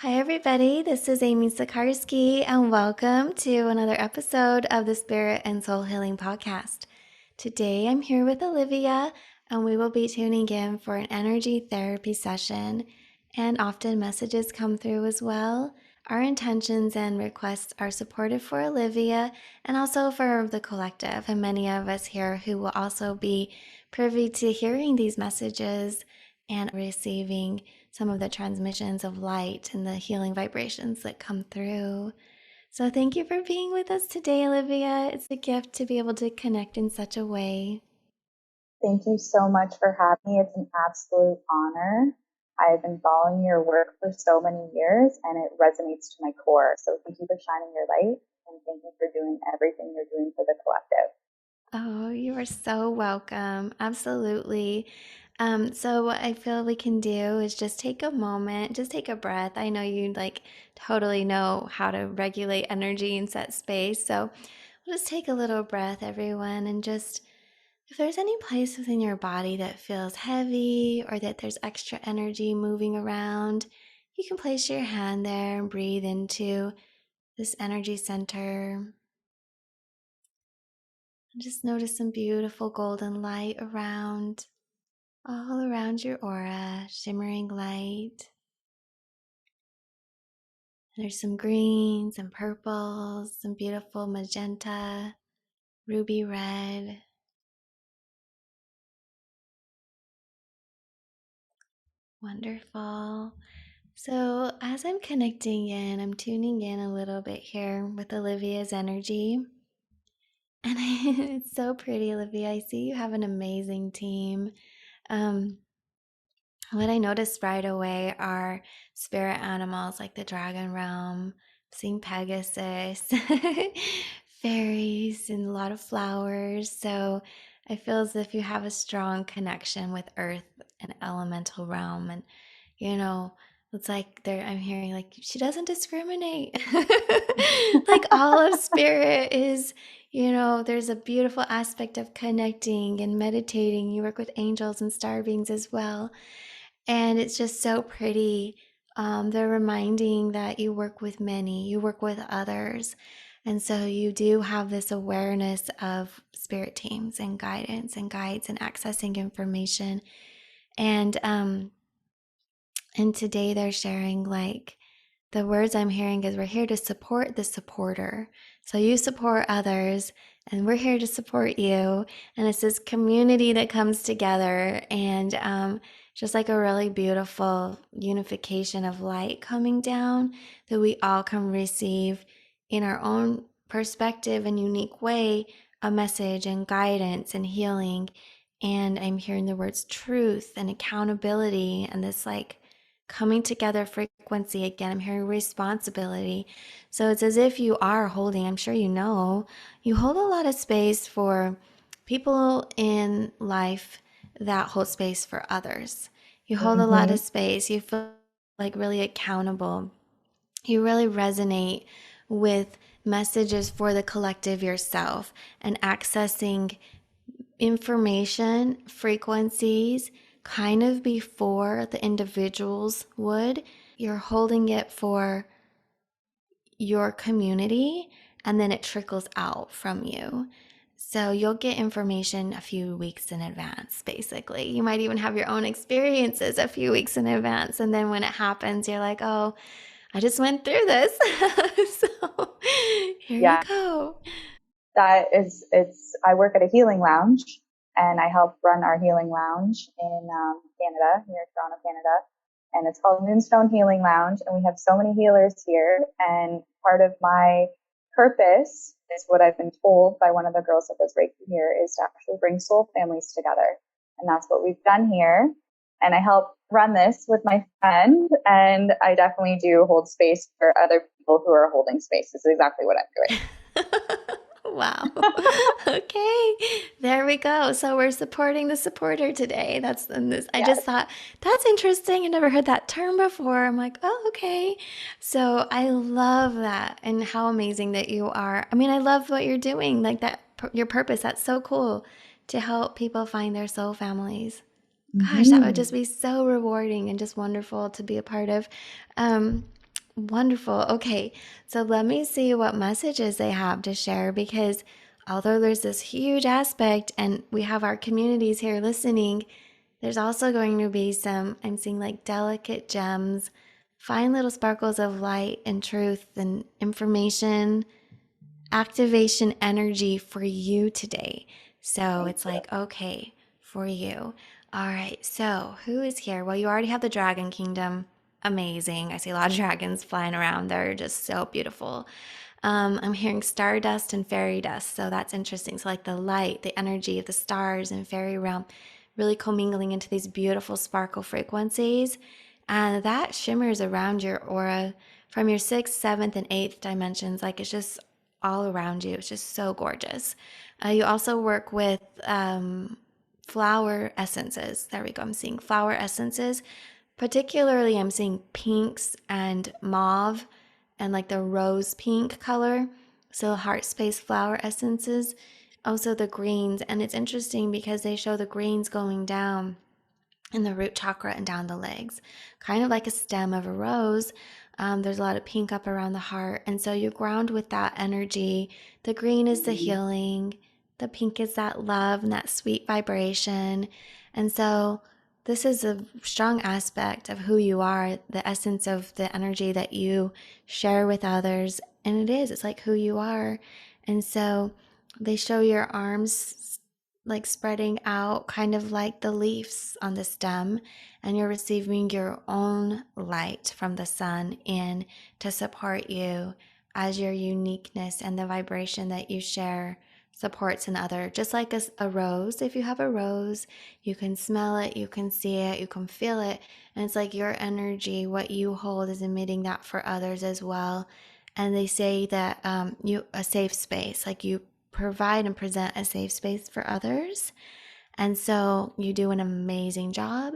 Hi, everybody. This is Amy Sikarskie, and welcome to another episode of the Spirit and Soul Healing Podcast. Today, I'm here with Olivia, and we will be tuning in for an energy therapy session, and often messages come through as well. Our intentions and requests are supported for Olivia and also for the collective, and many of us here who will also be privy to hearing these messages and receiving some of the transmissions of light and the healing vibrations that come through. So thank you for being with us today, Olivia. It's a gift to be able to connect in such a way. Thank you so much for having me. It's an absolute honor. I've been following your work for so many years and it resonates to my core. So thank you for shining your light and thank you for doing everything you're doing for the collective. Oh, you are so welcome. Absolutely. So what I feel we can do is just take a moment, just take a breath. I know you totally know how to regulate energy and set space. So we'll just take a little breath, everyone, and just if there's any place within your body that feels heavy or that there's extra energy moving around, you can place your hand there and breathe into this energy center. And just notice some beautiful golden light all around your aura, shimmering light. And there's some greens and purples, some beautiful magenta, ruby red. Wonderful. So as I'm connecting in, I'm tuning in a little bit here with Olivia's energy. And it's so pretty, Olivia. I see you have an amazing team. What I noticed right away are spirit animals like the dragon realm, seeing Pegasus, fairies, and a lot of flowers. So I feel as if you have a strong connection with earth and elemental realm. And, it's like I'm hearing like she doesn't discriminate. Like all of spirit is, there's a beautiful aspect of connecting and meditating. You work with angels and star beings as well. And it's just so pretty. They're reminding that you work with many, you work with others. And so you do have this awareness of spirit teams and guidance and guides and accessing information. And today they're sharing like the words I'm hearing is we're here to support the supporter. So you support others and we're here to support you. And it's this community that comes together and just like a really beautiful unification of light coming down that we all can receive in our own perspective and unique way, a message and guidance and healing. And I'm hearing the words truth and accountability and this like coming together frequency. Again, I'm hearing responsibility. So it's as if you are holding, I'm sure you hold a lot of space for people in life that hold space for others. You hold a lot of space. You feel like really accountable. You really resonate with messages for the collective yourself and accessing information, frequencies, kind of before the individuals would. You're holding it for your community and then it trickles out from you. So you'll get information a few weeks in advance, basically. You might even have your own experiences a few weeks in advance. And then when it happens, you're like, oh, I just went through this. So here you go. I work at a healing lounge and I help run our healing lounge in Canada, near Toronto, Canada. And it's called Moonstone Healing Lounge. And we have so many healers here. And part of my purpose is what I've been told by one of the girls that does Reiki here is to actually bring soul families together. And that's what we've done here. And I help run this with my friend. And I definitely do hold space for other people who are holding space. This is exactly what I'm doing. Wow. Okay. There we go. So we're supporting the supporter today. I just thought that's interesting. I never heard that term before. I'm like, oh, okay. So I love that and how amazing that you are. I mean, I love what you're doing, like that, your purpose. That's so cool to help people find their soul families. Gosh, that would just be so rewarding and just wonderful to be a part of. Wonderful. Okay, so let me see what messages they have to share because although there's this huge aspect and we have our communities here listening, there's also going to be some, I'm seeing like delicate gems, fine little sparkles of light and truth and information, activation energy for you today. So Thank it's you. like, okay, for you. All right, so who is here? Well, you already have the Dragon Kingdom. Amazing. I see a lot of dragons flying around. They're just so beautiful. I'm hearing stardust and fairy dust, so that's interesting. So, like the light, the energy of the stars and fairy realm really commingling into these beautiful sparkle frequencies. And that shimmers around your aura from your sixth, seventh, and eighth dimensions. Like it's just all around you. It's just so gorgeous. You also work with flower essences. There we go. I'm seeing flower essences. Particularly, I'm seeing pinks and mauve and like the rose pink color. So, heart space flower essences. Also, the greens. And it's interesting because they show the greens going down in the root chakra and down the legs, kind of like a stem of a rose. There's a lot of pink up around the heart. And so you ground with that energy. The green is the healing, the pink is that love and that sweet vibration. And so this is a strong aspect of who you are, the essence of the energy that you share with others. And it's like who you are. And so they show your arms like spreading out, kind of like the leaves on the stem, and you're receiving your own light from the sun in to support you as your uniqueness and the vibration that you share supports another. Just like a rose, if you have a rose, you can smell it, you can see it, you can feel it, and it's like your energy, what you hold, is emitting that for others as well. And they say that you a safe space, like you provide and present a safe space for others. And so you do an amazing job.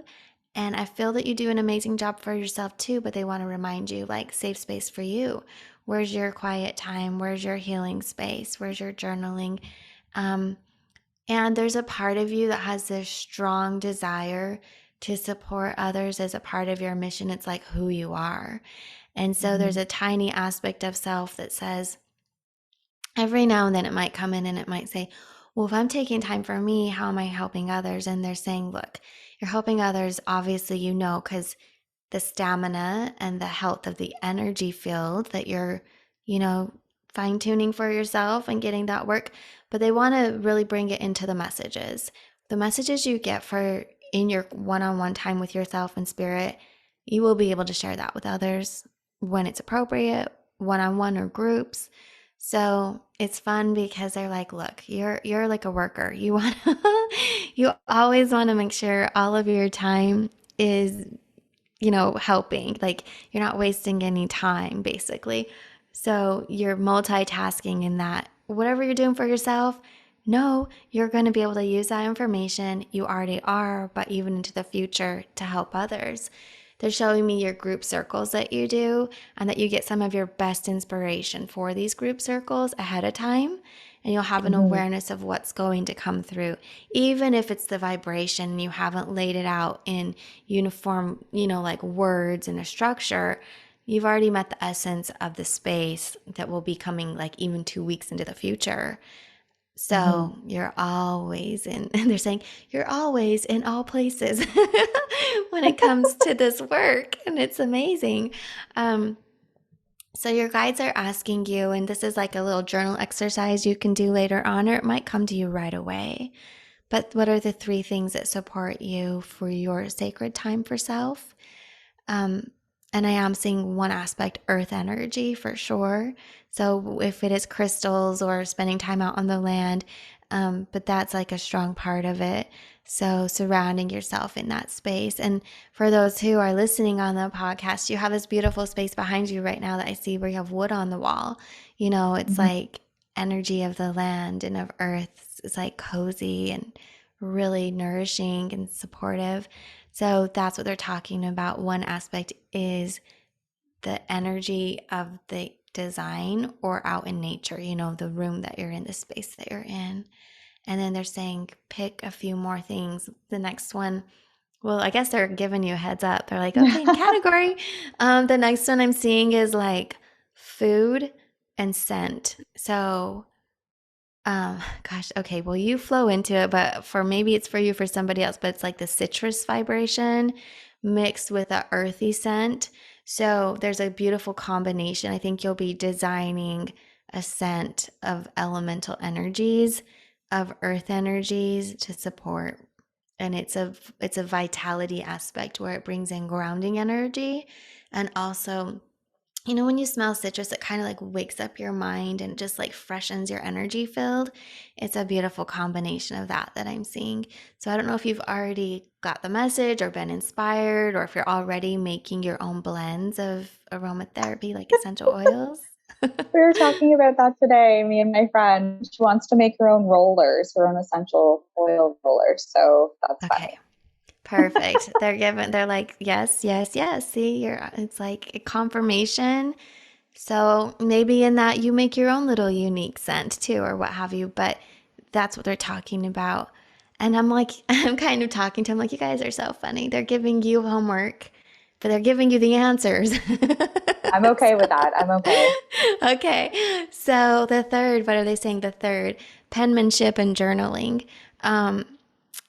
And I feel that you do an amazing job for yourself too, but they want to remind you like, safe space for you. Where's your quiet time? Where's your healing space? Where's your journaling? Um, and there's a part of you that has this strong desire to support others as a part of your mission. It's like who you are. And so there's Mm-hmm. a tiny aspect of self that says, every now and then it might come in and it might say, well, if I'm taking time for me, how am I helping others? And they're saying, look, you're helping others, obviously, because the stamina and the health of the energy field that you're, you know, fine tuning for yourself and getting that work. But they want to really bring it into the messages. The messages you get for in your one on one time with yourself and spirit, you will be able to share that with others when it's appropriate, one on one or groups. So it's fun because they're like, look, you're like a worker. You want you always want to make sure all of your time is, helping. Like you're not wasting any time, basically. So you're multitasking in that. Whatever you're doing for yourself, no, you're going to be able to use that information. You already are, but even into the future to help others. They're showing me your group circles that you do and that you get some of your best inspiration for these group circles ahead of time. And you'll have an Mm-hmm. awareness of what's going to come through, even if it's the vibration and you haven't laid it out in uniform, like words and a structure. You've already met the essence of the space that will be coming like even 2 weeks into the future. Mm-hmm. So you're always in, and they're saying you're always in all places when it comes to this work. And it's amazing. Um, so your guides are asking you, and this is like a little journal exercise you can do later on, or it might come to you right away. But what are the three things that support you for your sacred time for self? Um, and I am seeing one aspect, earth energy for sure. So if it is crystals or spending time out on the land, but that's like a strong part of it. So surrounding yourself in that space. And for those who are listening on the podcast, you have this beautiful space behind you right now that I see where you have wood on the wall. It's Mm-hmm. like energy of the land and of earth. It's like cozy and really nourishing and supportive. So that's what they're talking about. One aspect is the energy of the design or out in nature, the room that you're in, the space that you're in. And then they're saying pick a few more things. The next one Well, I guess they're giving you a heads up. They're like, okay, category. The next one I'm seeing is like food and scent. So, gosh, okay, well, you flow into it, but for maybe it's for you, for somebody else, but it's like the citrus vibration mixed with a earthy scent. So there's a beautiful combination. I think you'll be designing a scent of elemental energies, of earth energies to support. And it's a vitality aspect where it brings in grounding energy, and also, when you smell citrus, it kind of like wakes up your mind and just like freshens your energy field. It's a beautiful combination of that I'm seeing. So I don't know if you've already got the message or been inspired, or if you're already making your own blends of aromatherapy, like essential oils. We were talking about that today, me and my friend. She wants to make her own rollers, her own essential oil rollers. So that's Okay. funny. Perfect. They're like, yes, yes, yes. See, it's like a confirmation. So maybe in that you make your own little unique scent too, or what have you, but that's what they're talking about. And I'm like, I'm kind of talking to them like, you guys are so funny. They're giving you homework, but they're giving you the answers. I'm okay with So, that. I'm okay. okay. So the third, what are they saying? The third, penmanship and journaling. Um,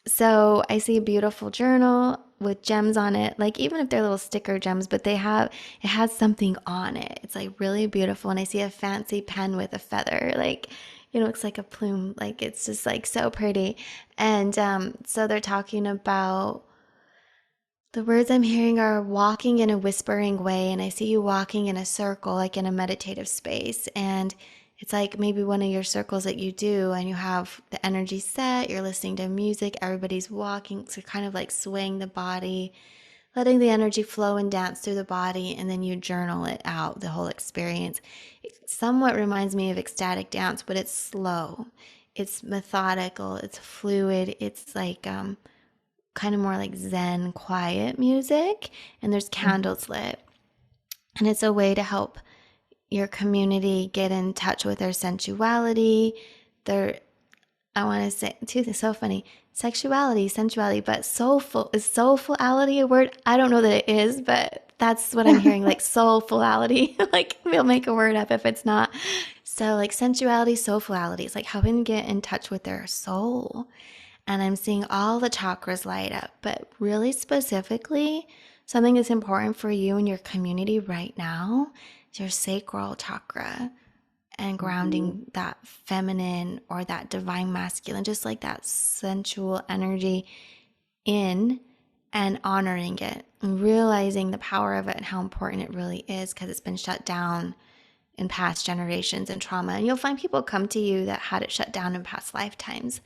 so I see a beautiful journal with gems on it, like even if they're little sticker gems, but it has something on it. It's like really beautiful. And I see a fancy pen with a feather, like, it looks like a plume. Like it's just like so pretty. And so they're talking about the words I'm hearing are walking in a whispering way, and I see you walking in a circle, like in a meditative space. And it's like maybe one of your circles that you do, and you have the energy set, you're listening to music, everybody's walking, so kind of like swaying the body, letting the energy flow and dance through the body, and then you journal it out, the whole experience. It somewhat reminds me of ecstatic dance, but it's slow, it's methodical, it's fluid, it's like, kind of more like Zen, quiet music, and there's Mhm. candles lit. And it's a way to help your community get in touch with their sensuality, their, I want to say, too, it's so funny, sexuality, sensuality, but soulful. Is soulfulity a word? I don't know that it is, but that's what I'm hearing, like soulfulity. Like, we'll make a word up if it's not. So, like sensuality, soulfulity, it's like helping them get in touch with their soul. And I'm seeing all the chakras light up, but really specifically, something that's important for you and your community right now is your sacral chakra, and Mhm. grounding that feminine or that divine masculine, just like that sensual energy in, and honoring it and realizing the power of it and how important it really is, because it's been shut down in past generations and trauma. And you'll find people come to you that had it shut down in past lifetimes.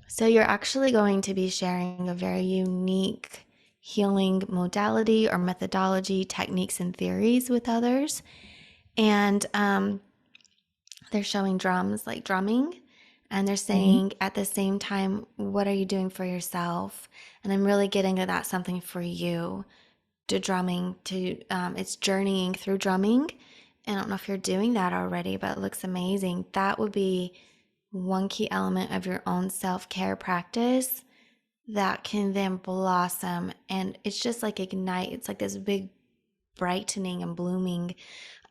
So you're actually going to be sharing a very unique healing modality or methodology, techniques, and theories with others. And they're showing drums, like drumming. And they're Mhm. saying at the same time, what are you doing for yourself? And I'm really getting to that something for you, to drumming, to it's journeying through drumming. And I don't know if you're doing that already, but it looks amazing. That would be one key element of your own self-care practice that can then blossom, and it's just like ignite. It's like this big brightening and blooming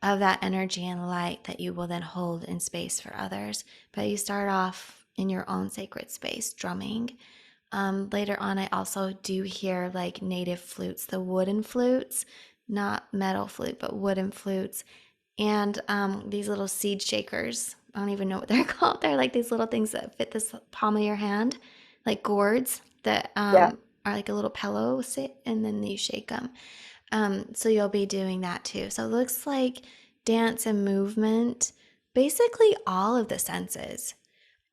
of that energy and light that you will then hold in space for others. But you start off in your own sacred space drumming. Later on, I also do hear like native flutes, the wooden flutes, not metal flute, but wooden flutes, and these little seed shakers. I don't even know what they're called. They're like these little things that fit this palm of your hand, like gourds that Yeah. are like a little pillow, sit, and then you shake them. So you'll be doing that too. So it looks like dance and movement, basically all of the senses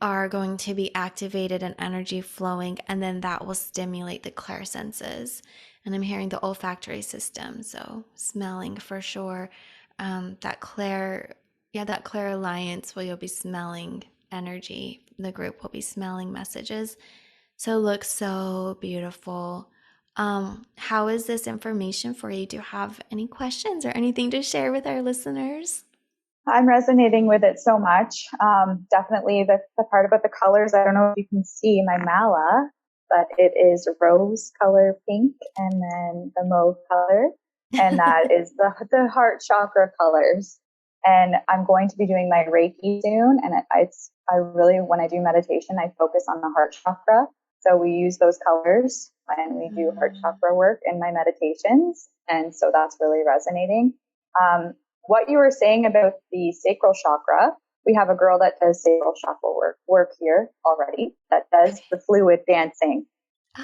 are going to be activated and energy flowing, and then that will stimulate the clair senses. And I'm hearing the olfactory system, so smelling for sure. That clair, yeah, that clair alliance where you'll be smelling energy. The group will be smelling messages. So it looks so beautiful. How is this information for you? Do you have any questions or anything to share with our listeners? I'm resonating with it so much. Definitely the part about the colors. I don't know if you can see my mala. but it is rose color pink and then the mauve color. And that is the heart chakra colors. And I'm going to be doing my Reiki soon. And I really, when I do meditation, I focus on the heart chakra. So we use those colors when we do heart Mm. chakra work in my meditations. And so that's really resonating. What you were saying about the sacral chakra, we have a girl that does sacral chakra work here already that does Okay. the fluid dancing.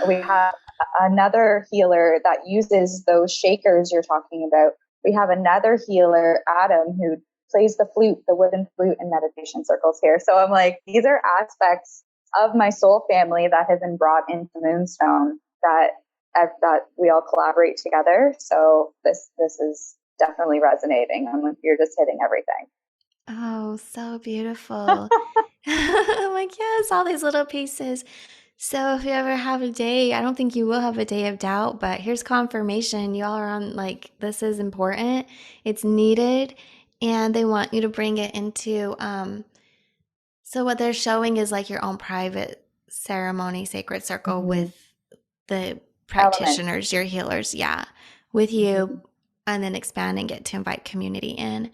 We Ah. have another healer that uses those shakers you're talking about. We have another healer, Adam, who plays the flute, the wooden flute in meditation circles here. So I'm like, these are aspects of my soul family that have been brought into Moonstone that we all collaborate together. So this is definitely resonating. You're just hitting everything. Oh, so beautiful. I'm like, yes, all these little pieces. So if you ever have a day, I don't think you will have a day of doubt, but here's confirmation. Y'all are on, like, this is important. It's needed, and they want you to bring it into so what they're showing is like your own private ceremony, sacred circle Mm-hmm. with the Elements. practitioners, your healers, yeah, with you, Mm-hmm. and then expanding it to invite community in.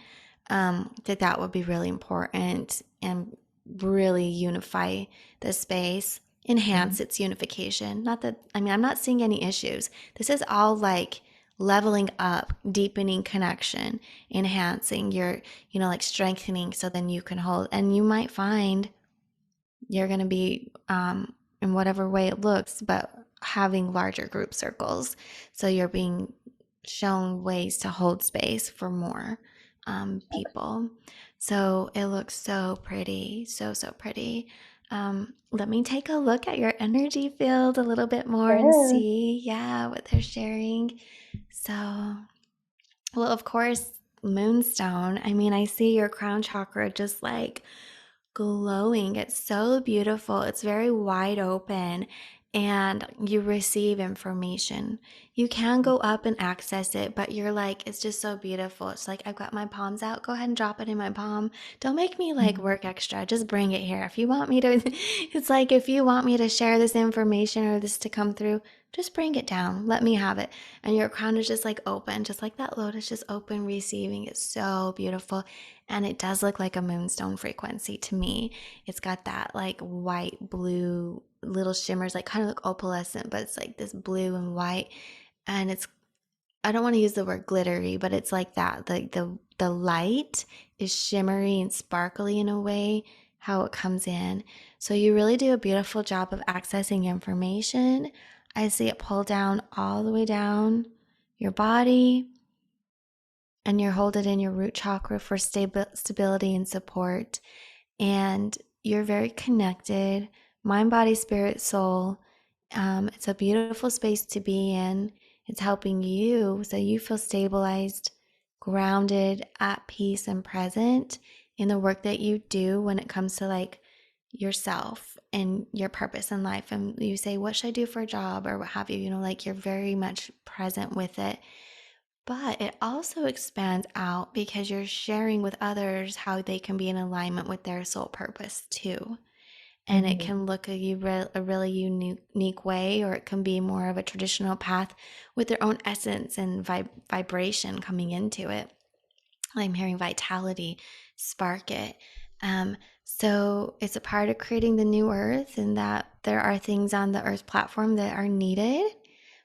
That would be really important and really unify the space, Mm-hmm. enhance its unification. Not that, I mean, I'm not seeing any issues. This is all like leveling up, deepening connection, enhancing your, like strengthening so then you can hold. And you might find you're going to be in whatever way it looks, but having larger group circles. So you're being shown ways to hold space for more people. So it looks so pretty, so, so pretty. Let me take a look at your energy field a little bit more and Sure. see, yeah, what they're sharing. So, well, of course, Moonstone. I mean, I see your crown chakra just like glowing. It's so beautiful. It's very wide open and you receive information. You can go up and access it, but you're like, it's just so beautiful. It's like, I've got my palms out. Go ahead and drop it in my palm. Don't make me like Mm-hmm. work extra. Just bring it here. If you want me to, it's like, if you want me to share this information or this to come through, just bring it down. Let me have it. And your crown is just like open, just like that lotus, just open, receiving. It's so beautiful. And it does look like a moonstone frequency to me. It's got that like white, blue, little shimmers, like kind of like opalescent, but it's like this blue and white. And it's, I don't want to use the word glittery, but it's like that. Like the light is shimmery and sparkly in a way, how it comes in. So you really do a beautiful job of accessing information. I see it pull down all the way down your body, and you hold it in your root chakra for stability and support. And you're very connected, mind, body, spirit, soul. It's a beautiful space to be in. It's helping you so you feel stabilized, grounded, at peace, and present in the work that you do when it comes to like yourself and your purpose in life. And you say, what should I do for a job or what have you? Like you're very much present with it, but it also expands out because you're sharing with others how they can be in alignment with their soul purpose too. And it Mm-hmm. can look a really unique way, or it can be more of a traditional path with their own essence and vibration coming into it. I'm hearing vitality, spark it. Um, so it's a part of creating the new earth, and that there are things on the earth platform that are needed,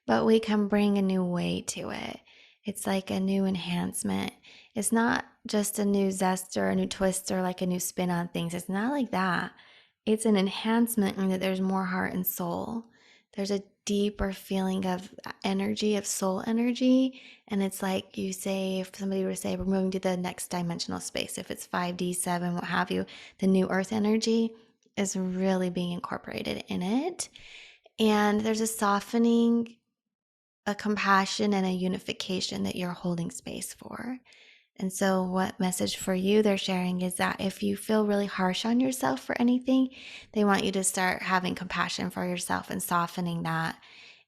but we can bring a new way to it. It's like a new enhancement. It's not just a new zest or a new twist or like a new spin on things. It's not like that. It's an enhancement in that there's more heart and soul. There's a deeper feeling of energy, of soul energy. And it's like you say, if somebody were to say, we're moving to the next dimensional space, if it's 5D, 7, what have you, the new earth energy is really being incorporated in it. And there's a softening, a compassion, and a unification that you're holding space for. And so, what message for you they're sharing is that if you feel really harsh on yourself for anything, they want you to start having compassion for yourself and softening that.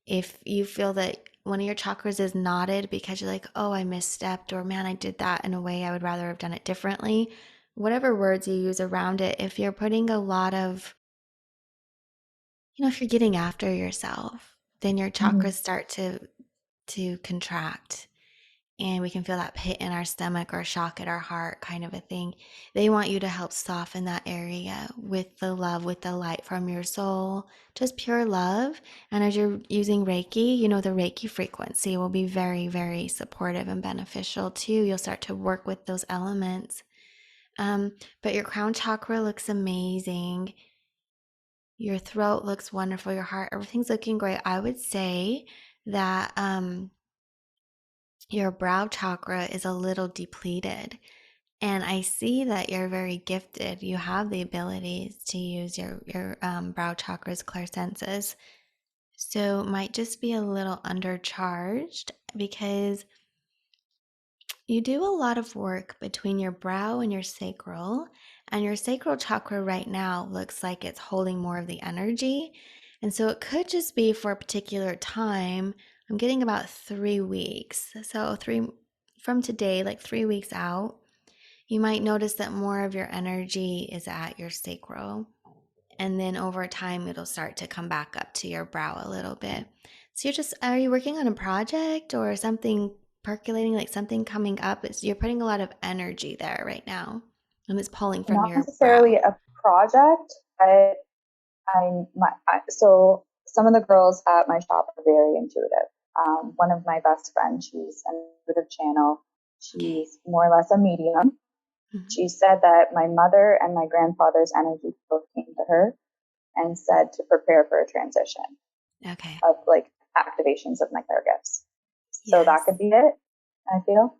If you feel that one of your chakras is knotted because you're like, oh, I misstepped, or man, I did that in a way I would rather have done it differently, whatever words you use around it, if you're putting a lot of if you're getting after yourself, then your Mm-hmm. chakras start to contract, and we can feel that pit in our stomach or shock at our heart kind of a thing. They want you to help soften that area with the love, with the light from your soul, just pure love. And as you're using Reiki, the Reiki frequency will be very, very supportive and beneficial too. You'll start to work with those elements. But your crown chakra looks amazing. Your throat looks wonderful. Your heart, everything's looking great. I would say that your brow chakra is a little depleted. And I see that you're very gifted. You have the abilities to use your brow chakra's clairsenses. So it might just be a little undercharged because you do a lot of work between your brow and your sacral chakra right now looks like it's holding more of the energy. And so it could just be for a particular time. I'm getting about 3 weeks. So from today, like 3 weeks out, you might notice that more of your energy is at your sacral. And then over time, it'll start to come back up to your brow a little bit. So are you working on a project or something percolating, like something coming up? You're putting a lot of energy there right now, and it's pulling from Not your necessarily brow. a project, but so some of the girls at my shop are very intuitive. One of my best friends, she's an intuitive channel. Okay. She's more or less a medium. Hmm. She said that my mother and my grandfather's energy both came to her and said to prepare for a transition Okay. of like activations of my clair-gifts. So that Yes. could be it, I feel.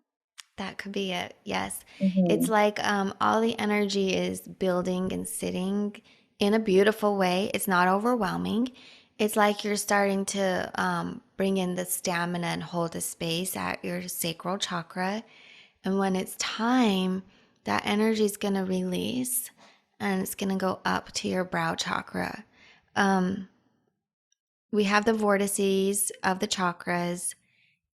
That could be it. Yes. It's Mm-hmm. like all the energy is building and sitting in a beautiful way. It's not overwhelming. It's like you're starting to bring in the stamina and hold the space at your sacral chakra. And when it's time, that energy is going to release and it's going to go up to your brow chakra. Um, we have the vortices of the chakras,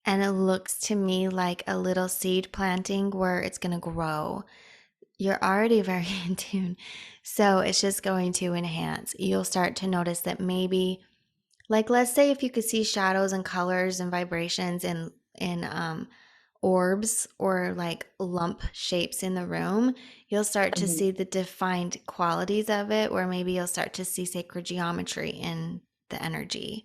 and it looks to me like a little seed planting where it's going to grow. You're already very in tune. So it's just going to enhance. You'll start to notice that maybe, like, let's say if you could see shadows and colors and vibrations in orbs or like lump shapes in the room, you'll start to Mm-hmm. see the defined qualities of it, or maybe you'll start to see sacred geometry in the energy.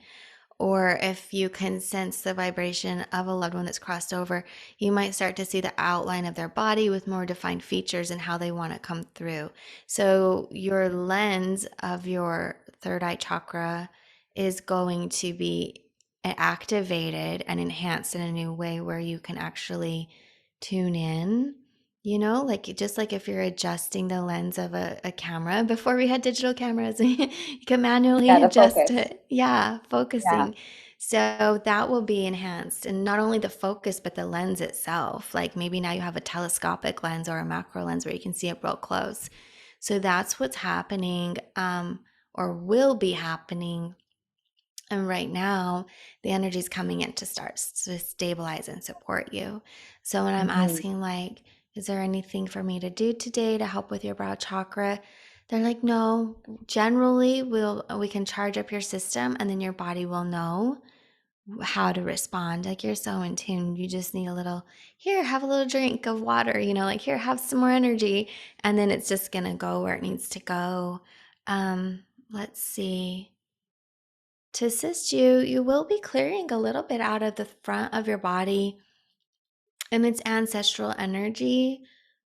Or if you can sense the vibration of a loved one that's crossed over, you might start to see the outline of their body with more defined features and how they want to come through. So, your lens of your third eye chakra is going to be activated and enhanced in a new way where you can actually tune in. Like just like if you're adjusting the lens of a camera before we had digital cameras, you can Yeah, manually the adjust focus. it. Yeah, Yeah. focusing. So that will be enhanced. And not only the focus, but the lens itself. Like maybe now you have a telescopic lens or a macro lens where you can see it real close. So that's what's happening, or will be happening. And right now, the energy is coming in to start to stabilize and support you. So when I'm Mm-hmm. asking, like, is there anything for me to do today to help with your brow chakra? They're like, no. Generally, we can charge up your system, and then your body will know how to respond. Like you're so in tune. You just need a little, here, have a little drink of water, like here, have some more energy. And then it's just gonna go where it needs to go. Let's see. To assist you, you will be clearing a little bit out of the front of your body and its ancestral energy.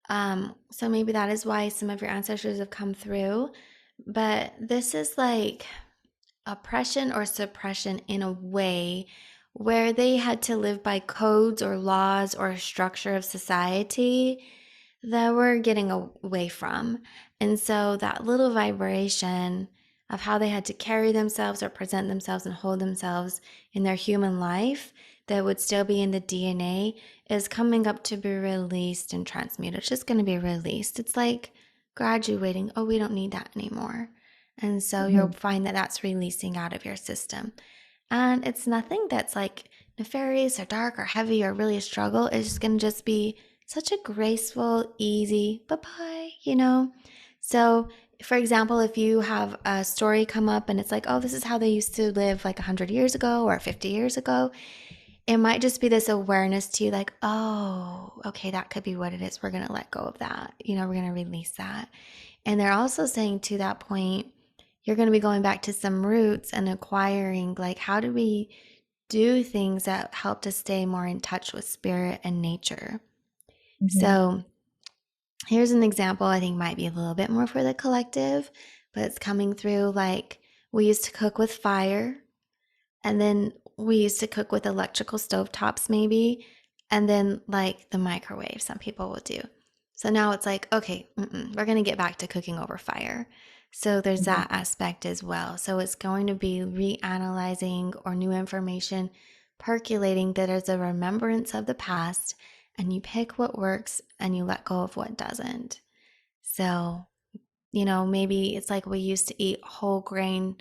So maybe that is why some of your ancestors have come through. But this is like oppression or suppression in a way where they had to live by codes or laws or structure of society that we're getting away from. And so that little vibration of how they had to carry themselves or present themselves and hold themselves in their human life that would still be in the DNA is coming up to be released and transmuted. It's just going to be released. It's like graduating. Oh, we don't need that anymore. And so you'll Mm-hmm. find that that's releasing out of your system. And it's nothing that's like nefarious or dark or heavy or really a struggle. It's just going to just be such a graceful, easy bye bye. So for example, if you have a story come up and it's like, oh, this is how they used to live like 100 years ago or 50 years ago, it might just be this awareness to you, like, oh, okay, that could be what it is. We're going to let go of that. We're going to release that. And they're also saying to that point, you're going to be going back to some roots and acquiring, like, how do we do things that help to stay more in touch with spirit and nature? Mm-hmm. So here's an example I think might be a little bit more for the collective, but it's coming through like we used to cook with fire, and then we used to cook with electrical stovetops, maybe, and then like the microwave, some people will do. So now it's like, okay, we're going to get back to cooking over fire. So there's Mm-hmm. that aspect as well. So it's going to be reanalyzing or new information percolating that is a remembrance of the past, and you pick what works and you let go of what doesn't. So, maybe it's like we used to eat whole grain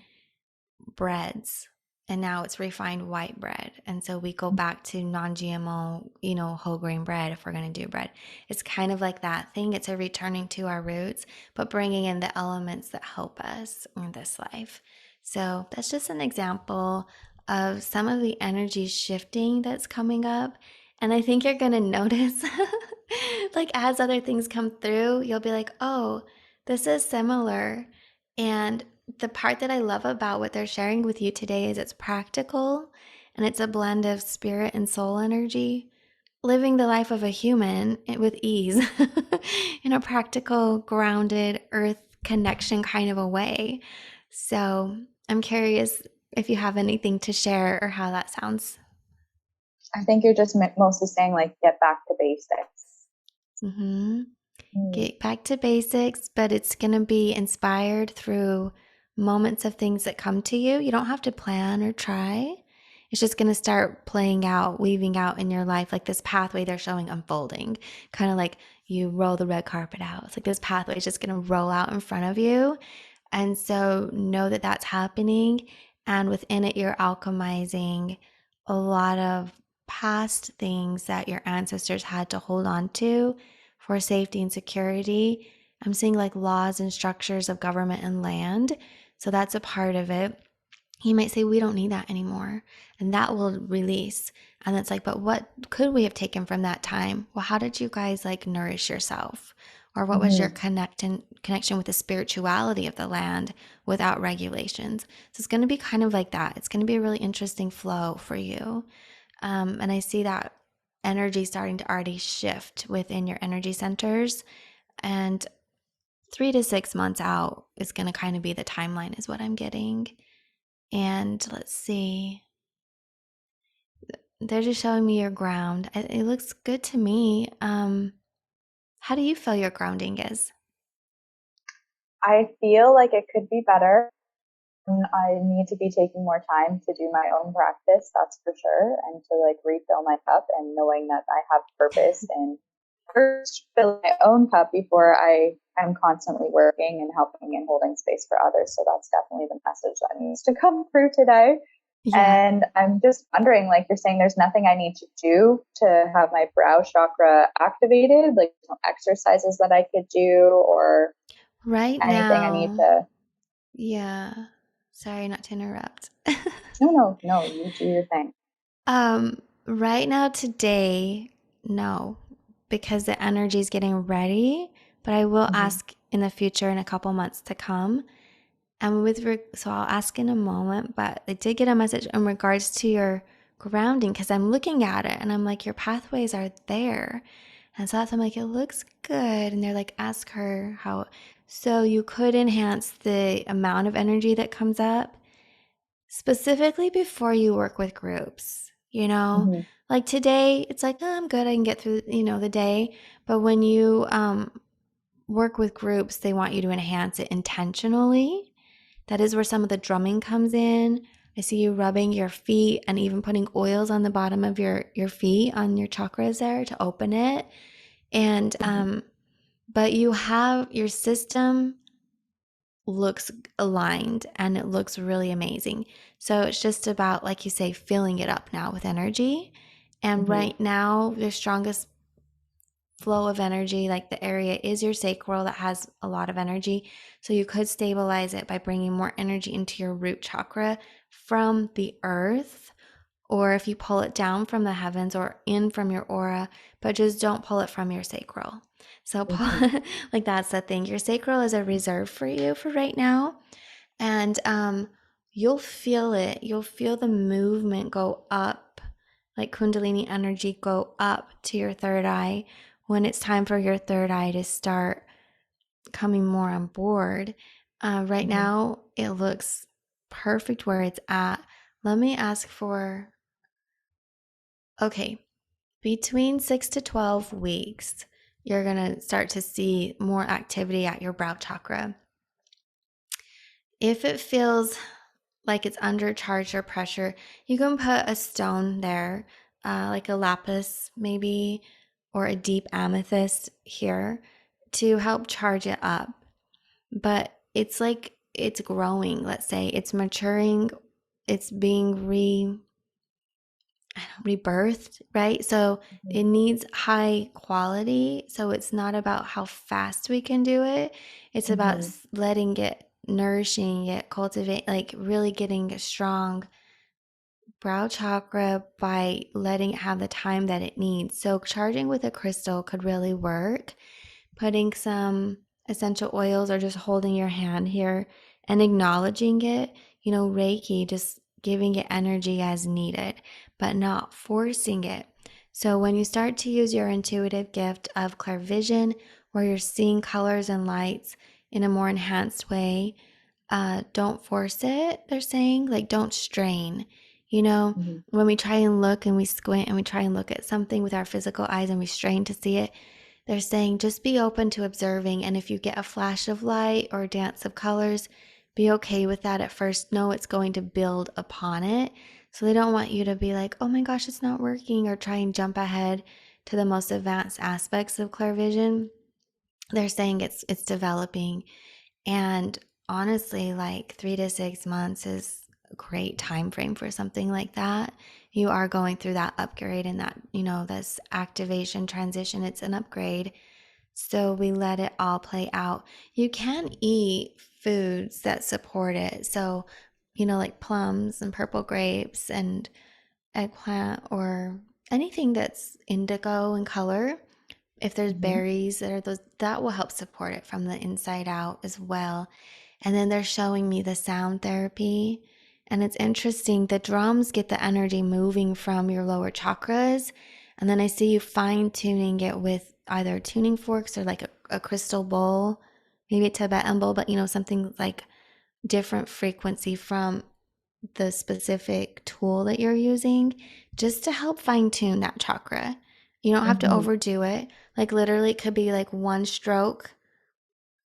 breads, and now it's refined white bread, and so we go back to non-GMO, whole grain bread if we're going to do bread. It's kind of like that thing. It's a returning to our roots, but bringing in the elements that help us in this life. So that's just an example of some of the energy shifting that's coming up. And I think you're going to notice like as other things come through, you'll be like, oh, this is similar. And the part that I love about what they're sharing with you today is it's practical, and it's a blend of spirit and soul energy, living the life of a human with ease in a practical, grounded, earth connection kind of a way. So I'm curious if you have anything to share or how that sounds. I think you're just mostly saying like get back to basics. Mm-hmm. Mm. Get back to basics, but it's going to be inspired through moments of things that come to you. You don't have to plan or try. It's just going to start playing out, weaving out in your life, like this pathway they're showing unfolding. Kind of like you roll the red carpet out. It's like this pathway is just going to roll out in front of you. And so know that that's happening. And within it, you're alchemizing a lot of past things that your ancestors had to hold on to for safety and security. I'm seeing like laws and structures of government and land. So that's a part of it. You might say, we don't need that anymore. And that will release. And it's like, but what could we have taken from that time? Well, how did you guys like nourish yourself? Or what was your Mm-hmm. connection with the spirituality of the land without regulations? So it's going to be kind of like that. It's going to be a really interesting flow for you. And I see that energy starting to already shift within your energy centers. And 3 to 6 months out is going to kind of be the timeline, is what I'm getting. And let's see. They're just showing me your ground. It looks good to me. How do you feel your grounding is? I feel like it could be better. I need to be taking more time to do my own practice, that's for sure, and to like refill my cup and knowing that I have purpose and first fill my own cup before I am constantly working and helping and holding space for others. So that's definitely the message that needs to come through today. Yeah. And I'm just wondering, like you're saying, there's nothing I need to do to have my brow chakra activated, like no exercises that I could do or Right anything I need now, to. yeah. Sorry not to interrupt. No, no, no, you do your thing. Right now, today, no, because the energy is getting ready, but I will Mm-hmm. ask in the future in a couple months to come. And so I'll ask in a moment, but I did get a message in regards to your grounding because I'm looking at it and I'm like, your pathways are there. And so I'm like, it looks good. And they're like, ask her how. So you could enhance the amount of energy that comes up specifically before you work with groups, Mm-hmm. like today, it's like, oh, I'm good. I can get through, the day. But when you work with groups, they want you to enhance it intentionally. That is where some of the drumming comes in. I see you rubbing your feet and even putting oils on the bottom of your feet on your chakras there to open it. And but you have your system looks aligned and it looks really amazing. So it's just about, like you say, filling it up now with energy. And Mm-hmm. right now, the strongest flow of energy. Like the area is your sacral that has a lot of energy. So you could stabilize it by bringing more energy into your root chakra from the earth, or if you pull it down from the heavens or in from your aura, but just don't pull it from your sacral. So, Mhm. like that's the thing. Your sacral is a reserve for you for right now. And you'll feel it. You'll feel the movement go up, like Kundalini energy go up to your third eye when it's time for your third eye to start coming more on board. Right Mhm. now, it looks perfect where it's at. Let me ask for, okay, between 6 to 12 weeks, you're going to start to see more activity at your brow chakra. If it feels like it's undercharged or pressure, you can put a stone there, like a lapis maybe, or a deep amethyst here to help charge it up. But it's like it's growing, let's say it's maturing, it's being rebirthed, right? So it Mhm. needs high quality. So it's not about how fast we can do it. It's about Mhm. letting it, nourishing it, cultivate, like really getting a strong brow chakra by letting it have the time that it needs. So charging with a crystal could really work. Putting some essential oils or just holding your hand here and acknowledging it, Reiki, just giving it energy as needed, but not forcing it. So when you start to use your intuitive gift of clairvision, where you're seeing colors and lights in a more enhanced way, don't force it, they're saying. Like, don't strain. Mhm. When we try and look and we squint and we try and look at something with our physical eyes and we strain to see it, they're saying just be open to observing. And if you get a flash of light or a dance of colors, be okay with that at first. Know it's going to build upon it. So they don't want you to be like, oh my gosh, it's not working, or try and jump ahead to the most advanced aspects of clairvision. They're saying it's developing. And honestly, like 3 to 6 months is a great time frame for something like that. You are going through that upgrade and that, this activation transition, it's an upgrade. So we let it all play out. You can eat foods that support it. So, like plums and purple grapes and eggplant, or anything that's indigo in color. If there's Mhm. berries that are those, that will help support it from the inside out as well. And then they're showing me the sound therapy. And it's interesting. The drums get the energy moving from your lower chakras. And then I see you fine tuning it with either tuning forks or like a crystal bowl, maybe a Tibetan bowl, but something like different frequency from the specific tool that you're using, just to help fine tune that chakra. You don't have to Mhm. overdo it. Like literally, it could be like one stroke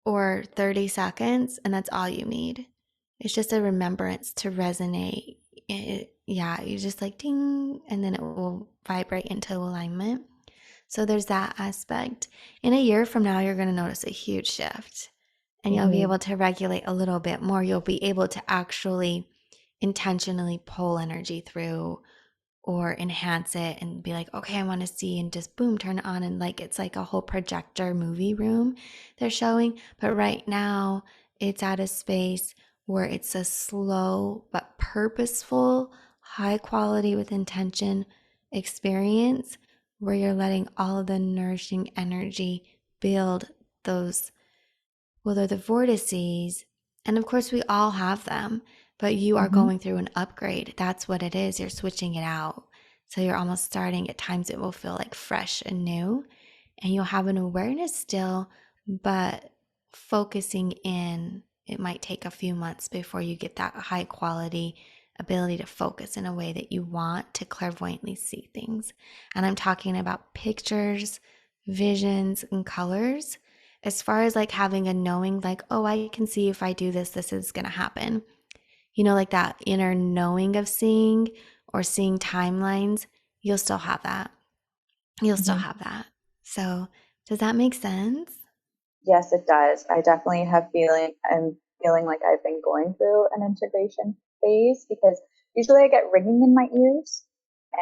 or 30 seconds, and that's all you need. It's just a remembrance to resonate. Yeah, you just like ding, and then it will vibrate into alignment. So there's that aspect. In a year from now, you're going to notice a huge shift, and you'll be Mhm. able to regulate a little bit more. You'll be able to actually intentionally pull energy through or enhance it and be like, okay, I want to see, and just boom, turn it on. And like, it's like a whole projector movie room they're showing. But right now, it's at a space where it's a slow but purposeful, high quality with intention experience where you're letting all of the nourishing energy build those, well, they're the vortices. And of course, we all have them, but you are Mhm. going through an upgrade. That's what it is. You're switching it out. So you're almost starting, at times, it will feel like fresh and new. And you'll have an awareness still, but focusing in, it might take a few months before you get that high quality ability to focus in a way that you want to clairvoyantly see things. And I'm talking about pictures, visions, and colors. As far as like having a knowing, like, oh, I can see if I do this, this is going to happen. Like that inner knowing of seeing or seeing timelines, you'll still have that. You'll still Mhm. have that. So, does that make sense? Yes, it does. I definitely have feeling. I'm feeling like I've been going through an integration phase because usually I get ringing in my ears,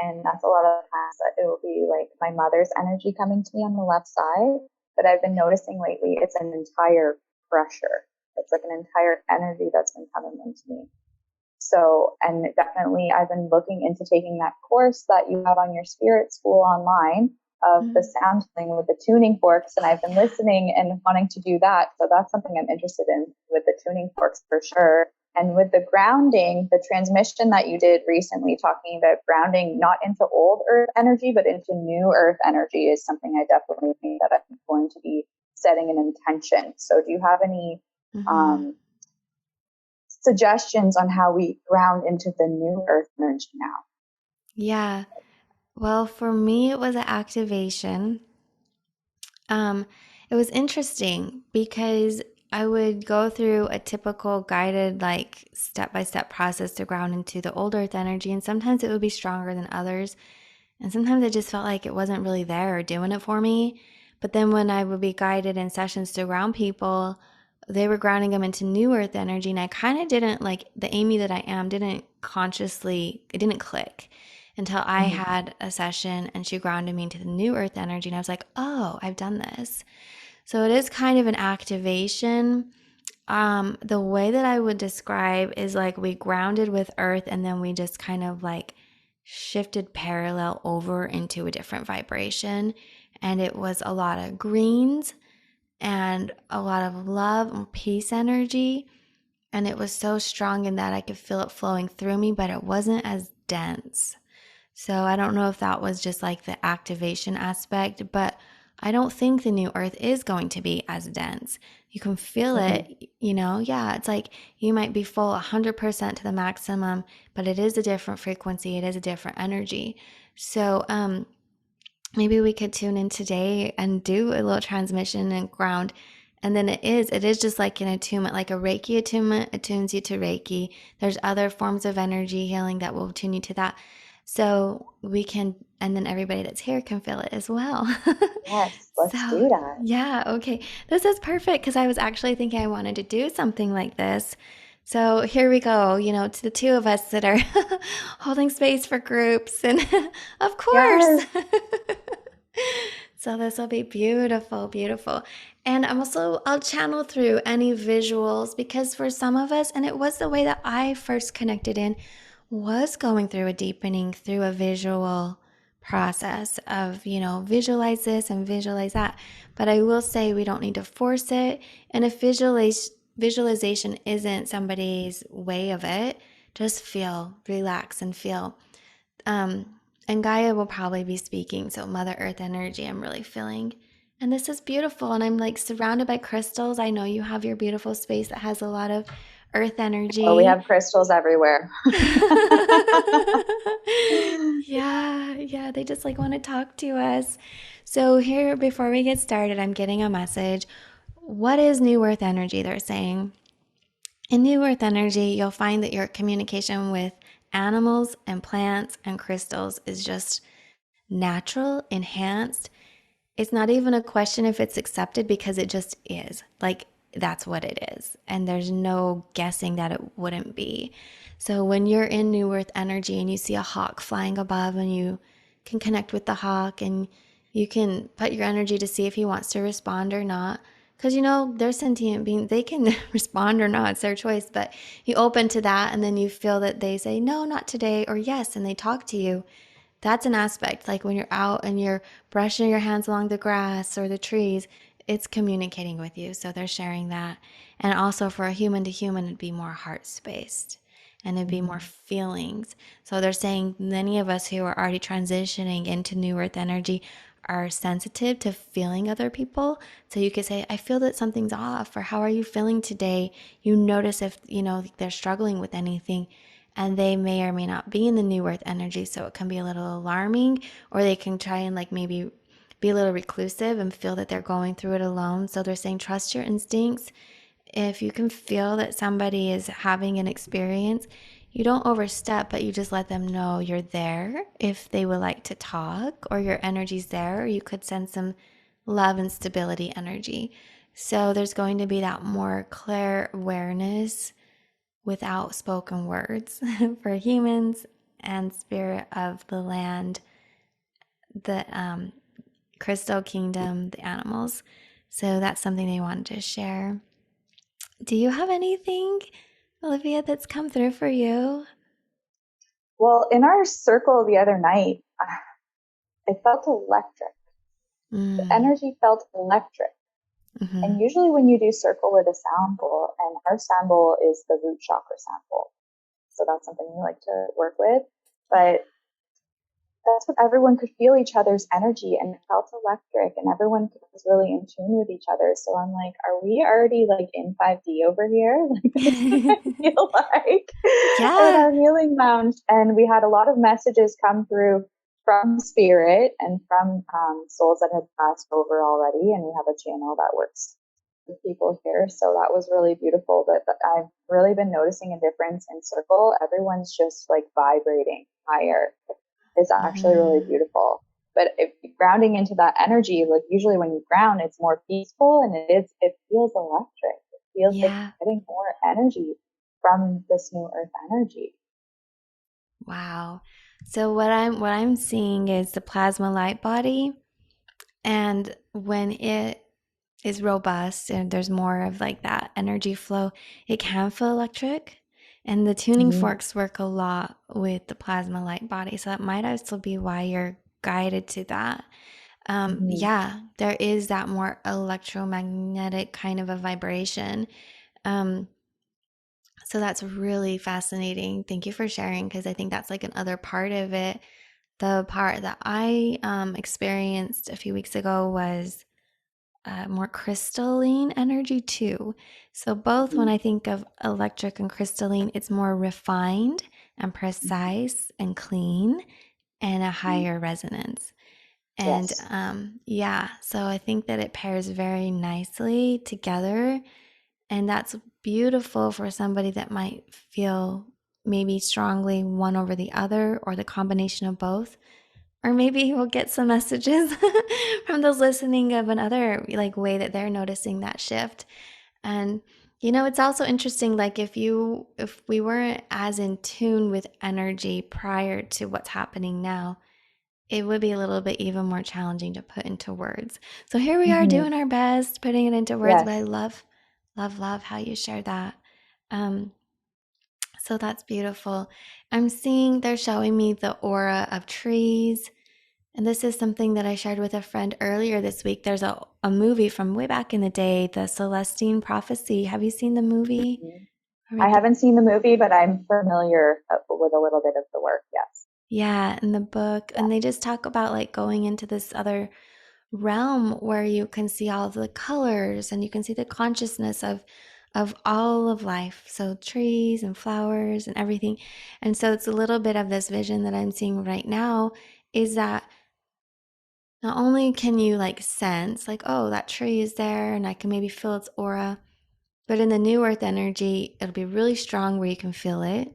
And that's a lot of times that it will be like my mother's energy coming to me on the left side. But I've been noticing lately it's an entire pressure. It's like an entire energy that's been coming into me. So, and definitely I've been looking into taking that course that you have on your spirit school online of the Mm. sound healing with the tuning forks. And Oh, I've been yeah. listening and wanting to do that. So that's something I'm interested in with the tuning forks for sure. And with the grounding, the transmission that you did recently, talking about grounding not into old earth energy, but into new earth energy is something I definitely think that I'm going to be setting an intention. So do you have any Mm-hmm. um, suggestions on how we ground into the new earth energy now? Yeah. Well, for me, it was an activation. Um, it was interesting because I would go through a typical guided, like step by step process to ground into the old earth energy, and sometimes it would be stronger than others. And sometimes I just felt like it wasn't really there or doing it for me. But then when I would be guided in sessions to ground people, they were grounding them into new earth energy. And I kind of didn't like the Amy that I am, didn't consciously, it didn't click until I Mm-hmm. had a session and she grounded me into the new earth energy. And I was like, oh, I've done this. So it is kind of an activation. The way that I would describe is like we grounded with earth and then we just kind of like shifted parallel over into a different vibration. And it was a lot of greens and a lot of love and peace energy. And it was so strong in that I could feel it flowing through me, but it wasn't as dense. So I don't know if that was just like the activation aspect, but I don't think the new earth is going to be as dense. You can feel Mm-hmm. it, yeah, it's like you might be full 100% to the maximum, but it is a different frequency, it is a different energy. So, maybe we could tune in today and do a little transmission and ground. And then it is just like an attunement, like a Reiki attunement attunes you to Reiki. There's other forms of energy healing that will tune you to that. So we can, and then everybody that's here can feel it as well. Yes, let's So, do that. yeah, okay. This is perfect because I was actually thinking I wanted to do something like this. So here we go, to the two of us that are holding space for groups. And of course. Yes. So this will be beautiful, beautiful. And I'll channel through any visuals because for some of us, and it was the way that I first connected in, was going through a deepening through a visual process of, visualize this and visualize that. But I will say we don't need to force it. And if visualization isn't somebody's way of it, just feel, relax and feel. And Gaia will probably be speaking. So, Mother Earth energy, I'm really feeling. And this is beautiful. And I'm like surrounded by crystals. I know you have your beautiful space that has a lot of earth Oh, we energy. have crystals everywhere. Yeah, yeah, they just like want to talk to us. So, here, before we get started, I'm getting a message. What is New Earth energy? They're saying. In New Earth energy, you'll find that your communication with animals and plants and crystals is just natural, enhanced. It's not even a question if it's accepted because it just is. Like, that's what it is. And there's no guessing that it wouldn't be. So, when you're in New Earth energy and you see a hawk flying above and you can connect with the hawk and you can put your energy to see if he wants to respond or not. Because, they're sentient beings. They can respond or not. It's their choice. But you open to that and then you feel that they say, no, not today, or yes, and they talk to you. That's an aspect. Like when you're out and you're brushing your hands along the grass or the trees, it's communicating with you. So they're sharing that. And also for a human to human, it'd be more heart spaced and it'd be more Mhm. feelings. So they're saying many of us who are already transitioning into new earth energy are sensitive to feeling other people. So you could say, I feel that something's off, or how are you feeling today? You notice if, they're struggling with anything and they may or may not be in the new earth energy. So it can be a little alarming, or they can try and like maybe be a little reclusive and feel that they're going through it alone. So they're saying, trust your instincts. If you can feel that somebody is having an experience, you don't overstep, but you just let them know you're there if they would like to talk, or your energy's there, or you could send some love and stability energy. So there's going to be that more clear awareness without spoken words for humans and spirit of the land, the crystal kingdom, the animals. So that's something they wanted to share. Do you have anything, Olivia, that's come through for you? Well, in our circle the other night, I felt electric. The Mm. energy felt electric. Mm-hmm. And usually when you do circle with a sound bowl, and our sound bowl is the root chakra sound bowl. So that's something we like to work with. Yeah. But that's what everyone could feel each other's energy, and it felt electric, and everyone was really in tune with each other. So I'm like, are we already like in 5D over here? Like, that's what I feel like at Yeah. our healing lounge. And we had a lot of messages come through from spirit and from souls that had passed over already. And we have a channel that works with people here. So that was really beautiful. But I've really been noticing a difference in circle. Everyone's just like vibrating higher. It's actually really Mm-hmm. beautiful. But if grounding into that energy, like usually when you ground, it's more peaceful, and it feels electric. It feels like Yeah. you're getting more energy from this new earth energy. Wow. So what I'm seeing is the plasma light body, and when it is robust and there's more of like that energy flow, it can feel electric. And the tuning Mm-hmm. forks work a lot with the plasma light body. So that might also be why you're guided to that. Mm-hmm. Yeah, there is that more electromagnetic kind of a vibration. Um, so that's really fascinating. Thank you for sharing, because I think that's like another part of it. The part that I experienced a few weeks ago was more crystalline energy too. So, both when Mm-hmm. I think of electric and crystalline, it's more refined and Mm-hmm. precise and clean and a Mm-hmm. higher resonance. And Yes. yeah, so I think that it pairs very nicely together. And that's beautiful for somebody that might feel maybe strongly one over the other or the combination of both. Or maybe we'll get some messages from those listening of another like way that they're noticing that shift. And it's also interesting, like if we weren't as in tune with energy prior to what's happening now, it would be a little bit even more challenging to put into words. So here we are Mm-hmm. doing our best putting it into words, but I Yes. love love how you share that. Um so that's beautiful. I'm seeing they're showing me the aura of trees, and this is something that I shared with a friend earlier this week. There's a movie from way back in the day, The Celestine Prophecy. Have you seen the movie? Mm-hmm. Or I read the haven't seen the movie, but I'm familiar with a little bit of the work. Yes. Yeah, in the book. Yeah. And they just talk about like going into this other realm where you can see all the colors and you can see the consciousness of all of life. So trees and flowers and everything. And so it's a little bit of this vision that I'm seeing right now, is that not only can you like sense like, oh, that tree is there and I can maybe feel its aura, but in the new earth energy, it'll be really strong where you can feel it.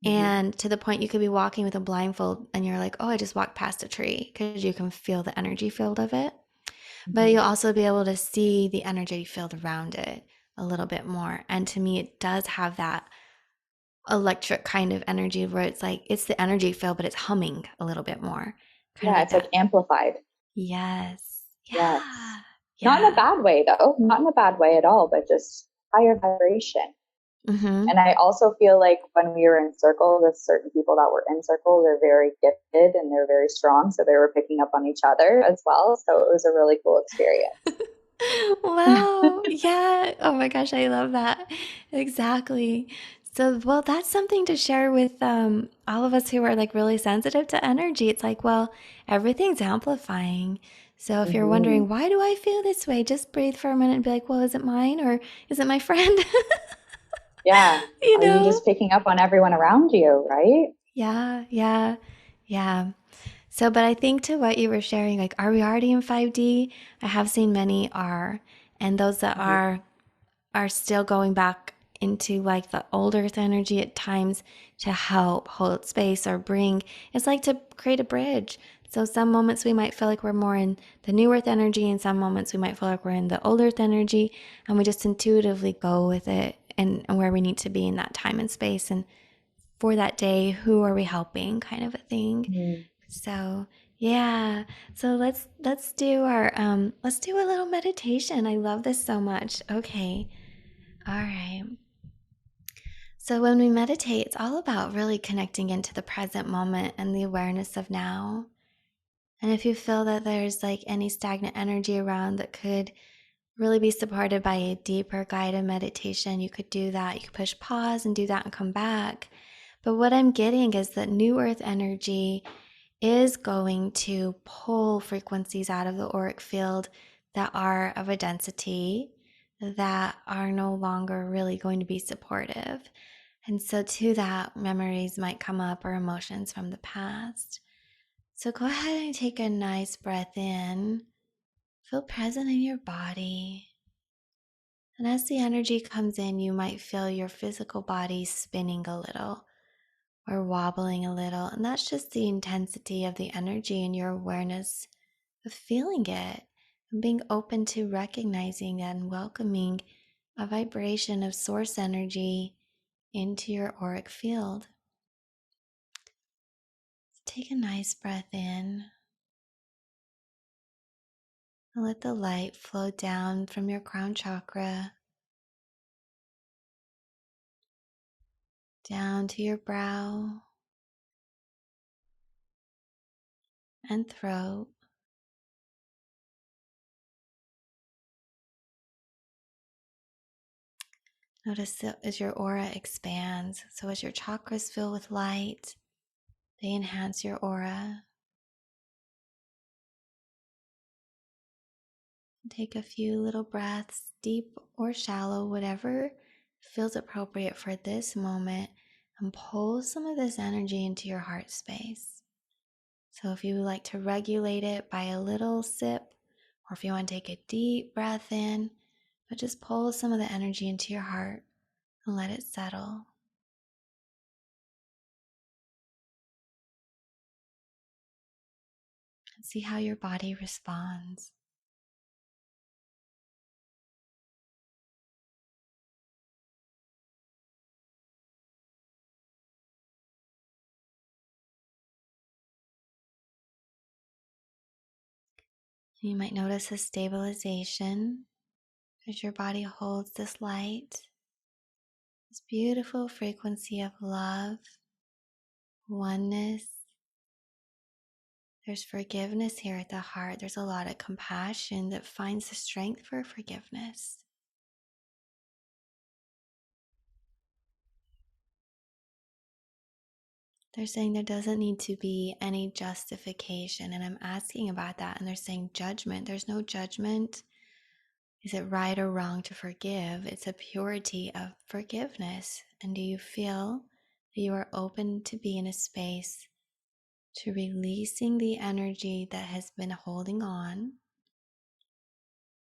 Mm-hmm. And to the point you could be walking with a blindfold and you're like, oh, I just walked past a tree, because you can feel the energy field of it. But Mm-hmm. you'll also be able to see the energy field around it a little bit more. And to me, it does have that electric kind of energy where it's like it's the energy field, but it's humming a little bit more. Kind of Yeah, like it's like that. amplified. Yes. Yes. Yeah. Not in a Yeah. bad way, though. Not in a bad way at all, but just higher vibration. Mm-hmm. And I also feel like when we were in circle with certain people that were in circle, they're very gifted and they're very strong. So they were picking up on each other as well. So it was a really cool experience. Wow. Yeah. Oh my gosh, I love that. Exactly. So, well, that's something to share with all of us who are like really sensitive to energy. It's like, well, everything's amplifying. So if you're Mm-hmm. wondering, why do I feel this way? Just breathe for a minute and be like, well, is it mine or is it my friend? Yeah. You Are you know? just picking up on everyone around you, right? Yeah, yeah, yeah. So, but I think to what you were sharing, like, are we already in 5D? I have seen many are, and those that Mm-hmm. are still going back into like the old earth energy at times to help hold space or bring, it's like to create a bridge. So some moments we might feel like we're more in the new earth energy, and some moments we might feel like we're in the old earth energy, and we just intuitively go with it and where we need to be in that time and space. And for that day, who are we helping, kind of a thing. Mm. So yeah, so let's do our let's do a little meditation. I love this so much. Okay, all right. So when we meditate, it's all about really connecting into the present moment and the awareness of now. And if you feel that there's like any stagnant energy around that could really be supported by a deeper guided meditation, you could do that. You could push pause and do that and come back. But what I'm getting is that new earth energy is going to pull frequencies out of the auric field that are of a density that are no longer really going to be supportive. And so, to that, memories might come up or emotions from the past. So, go ahead and take a nice breath in. Feel present in your body. And as the energy comes in, you might feel your physical body spinning a little or wobbling a little. And that's just the intensity of the energy and your awareness of feeling it and being open to recognizing and welcoming a vibration of source energy into your auric field. So take a nice breath in and let the light flow down from your crown chakra down to your brow and throat. Notice that as your aura expands, so as your chakras fill with light, they enhance your aura. Take a few little breaths, deep or shallow, whatever feels appropriate for this moment, and pull some of this energy into your heart space. So if you would like to regulate it by a little sip, or if you want to take a deep breath in, but just pull some of the energy into your heart and let it settle. And see how your body responds. You might notice a stabilization as your body holds this light, this beautiful frequency of love, oneness. There's forgiveness here at the heart. There's a lot of compassion that finds the strength for forgiveness. They're saying there doesn't need to be any justification, and I'm asking about that, and they're saying judgment. There's no judgment. Is it right or wrong to forgive? It's a purity of forgiveness. And do you feel that you are open to be in a space to releasing the energy that has been holding on?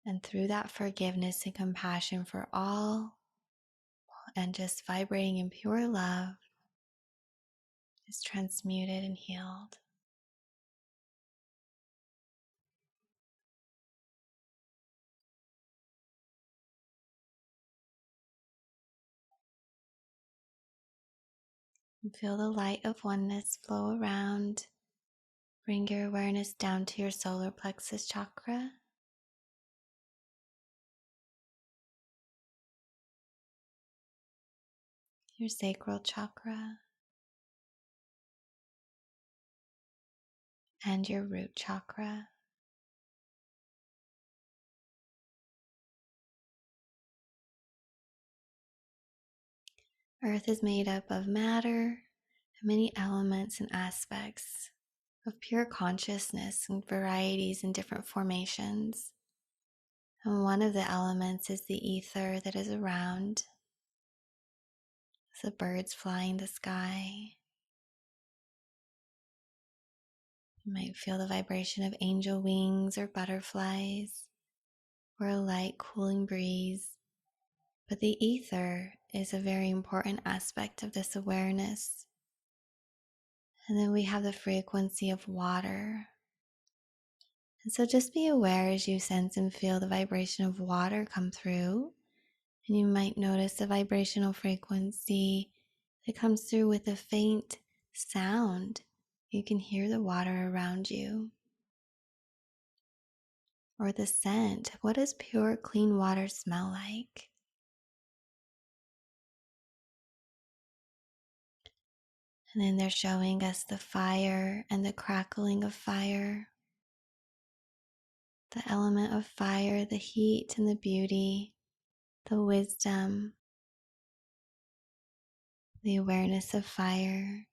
And through that forgiveness and compassion for all, and just vibrating in pure love, is transmuted and healed. And feel the light of oneness flow around. Bring your awareness down to your solar plexus chakra, your sacral chakra, and your root chakra. Earth is made up of matter and many elements and aspects of pure consciousness and varieties and different formations. And one of the elements is the ether that is around, the birds flying the sky. You might feel the vibration of angel wings or butterflies or a light cooling breeze. But the ether is a very important aspect of this awareness. And then we have the frequency of water. And so just be aware as you sense and feel the vibration of water come through. And you might notice the vibrational frequency It comes through with a faint sound. You can hear the water around you. Or the scent. What does pure, clean water smell like? And then they're showing us the fire and the crackling of fire, the element of fire, the heat and the beauty, the wisdom, the awareness of fire.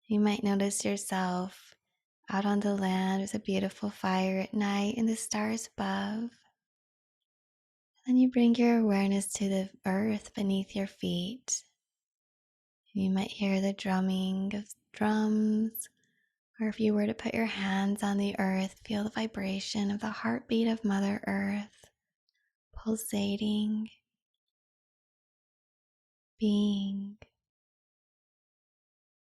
You might notice yourself out on the land with a beautiful fire at night and the stars above. Then you bring your awareness to the earth beneath your feet. You might hear the drumming of drums, or if you were to put your hands on the earth, feel the vibration of the heartbeat of Mother Earth, pulsating, being,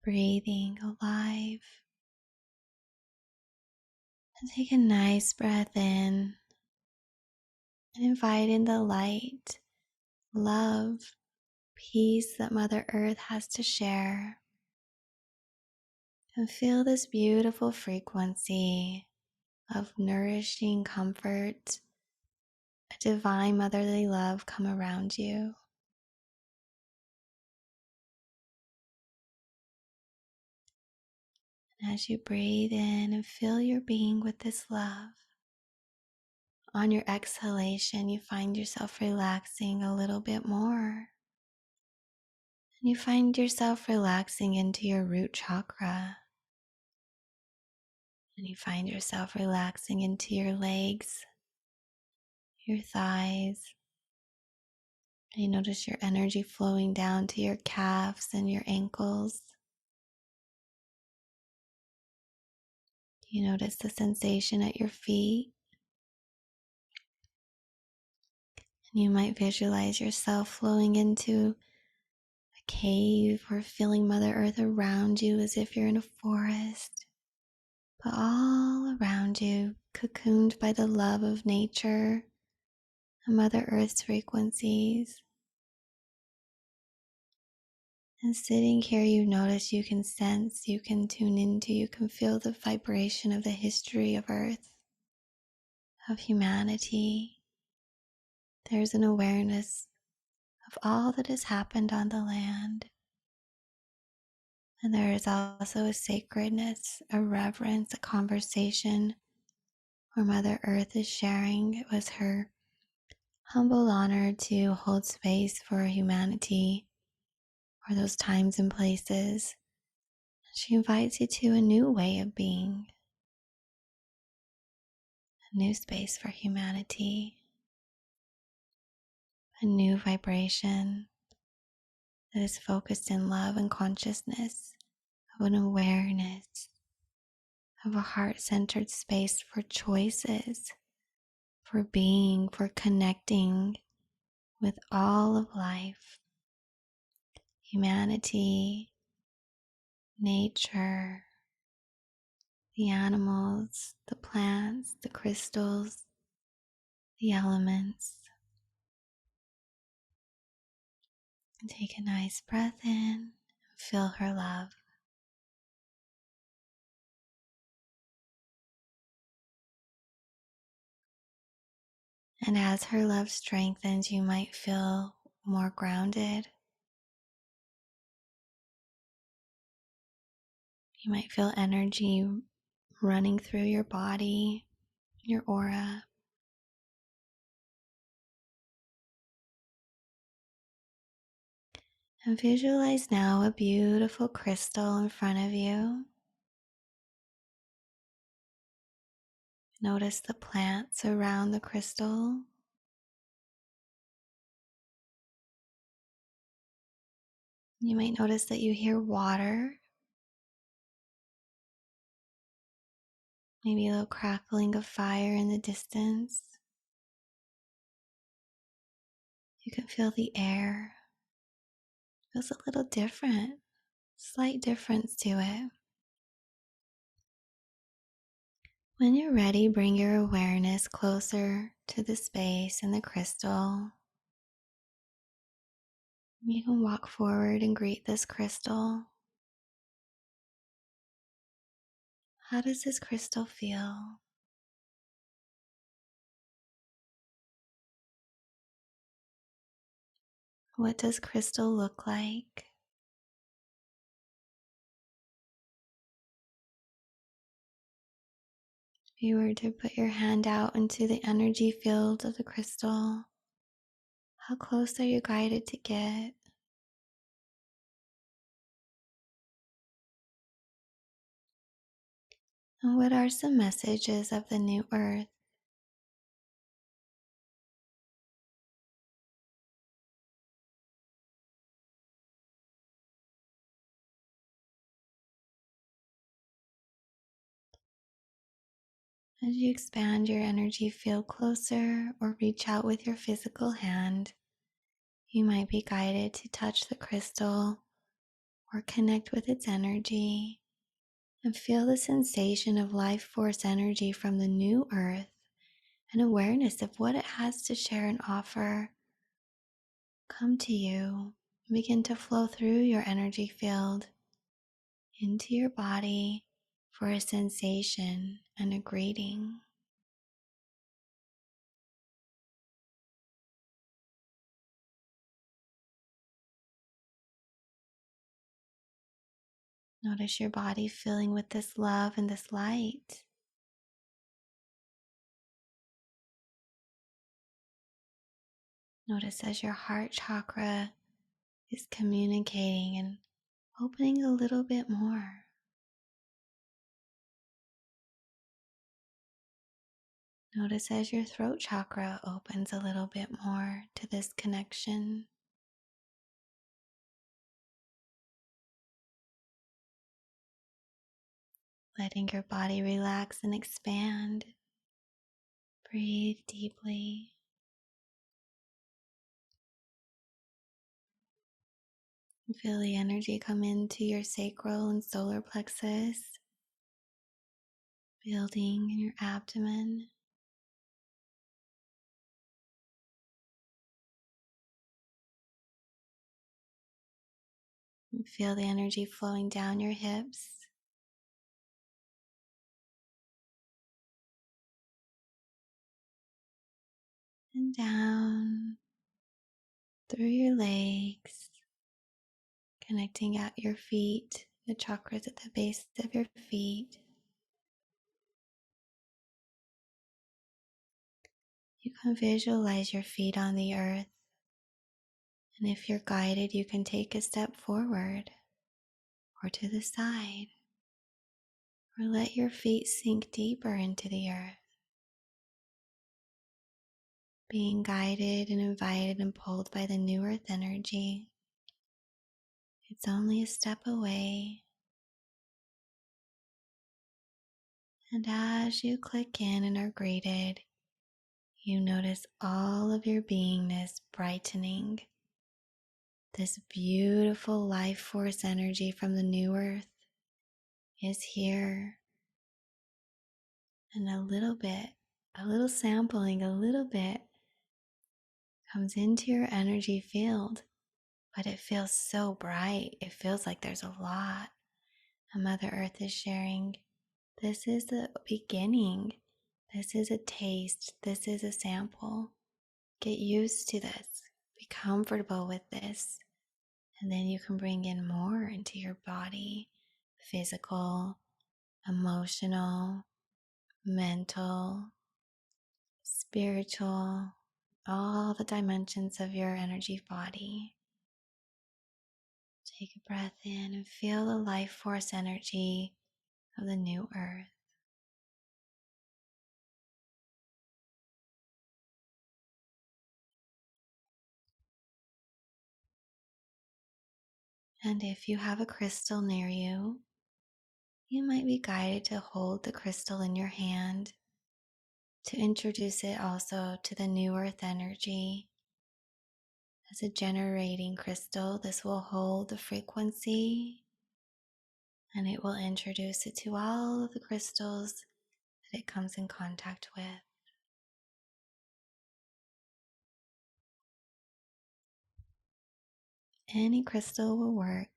breathing, alive. And take a nice breath in and invite in the light, love, peace that Mother Earth has to share. And feel this beautiful frequency of nourishing comfort, a divine motherly love come around you. And as you breathe in and fill your being with this love, on your exhalation, you find yourself relaxing a little bit more. And you find yourself relaxing into your root chakra. And you find yourself relaxing into your legs, your thighs. And you notice your energy flowing down to your calves and your ankles. You notice the sensation at your feet. And you might visualize yourself flowing into a cave or feeling Mother Earth around you as if you're in a forest. But all around you, cocooned by the love of nature and Mother Earth's frequencies. And sitting here, you notice, you can sense, you can tune into, you can feel the vibration of the history of Earth, of humanity. There's an awareness of all that has happened on the land. And there is also a sacredness, a reverence, a conversation where Mother Earth is sharing. It was her humble honor to hold space for humanity or those times and places. She invites you to a new way of being, a new space for humanity, a new vibration that is focused in love and consciousness, of an awareness, of a heart-centered space for choices, for being, for connecting with all of life, humanity, nature, the animals, the plants, the crystals, the elements. And take a nice breath in, feel her love. And as her love strengthens, you might feel more grounded. You might feel energy running through your body, your aura. And visualize now a beautiful crystal in front of you. Notice the plants around the crystal. You might notice that you hear water, maybe a little crackling of fire in the distance. You can feel the air. It feels a little different, slight difference to it. When you're ready, bring your awareness closer to the space and the crystal. You can walk forward and greet this crystal. How does this crystal feel? What does crystal look like? If you were to put your hand out into the energy field of the crystal, how close are you guided to get? And what are some messages of the new earth? As you expand your energy field closer or reach out with your physical hand, you might be guided to touch the crystal or connect with its energy and feel the sensation of life force energy from the new earth and awareness of what it has to share and offer come to you and begin to flow through your energy field into your body for a sensation and a greeting. Notice your body filling with this love and this light. Notice as your heart chakra is communicating and opening a little bit more. Notice as your throat chakra opens a little bit more to this connection. Letting your body relax and expand. Breathe deeply. And feel the energy come into your sacral and solar plexus, building in your abdomen. And feel the energy flowing down your hips and down through your legs, connecting at your feet, the chakras at the base of your feet. You can visualize your feet on the earth, and if you're guided, you can take a step forward or to the side, or let your feet sink deeper into the earth, being guided and invited and pulled by the new earth energy. It's only a step away. And as you click in and are greeted, you notice all of your beingness brightening. This beautiful life force energy from the new earth is here. And a little sampling, a little bit comes into your energy field, but it feels so bright. It feels like there's a lot. And Mother Earth is sharing, this is the beginning. This is a taste. This is a sample. Get used to this. Be comfortable with this. And then you can bring in more into your body, physical, emotional, mental, spiritual, all the dimensions of your energy body. Take a breath in and feel the life force energy of the new earth. And if you have a crystal near you, you might be guided to hold the crystal in your hand to introduce it also to the new earth energy. As a generating crystal, this will hold the frequency and it will introduce it to all of the crystals that it comes in contact with. Any crystal will work.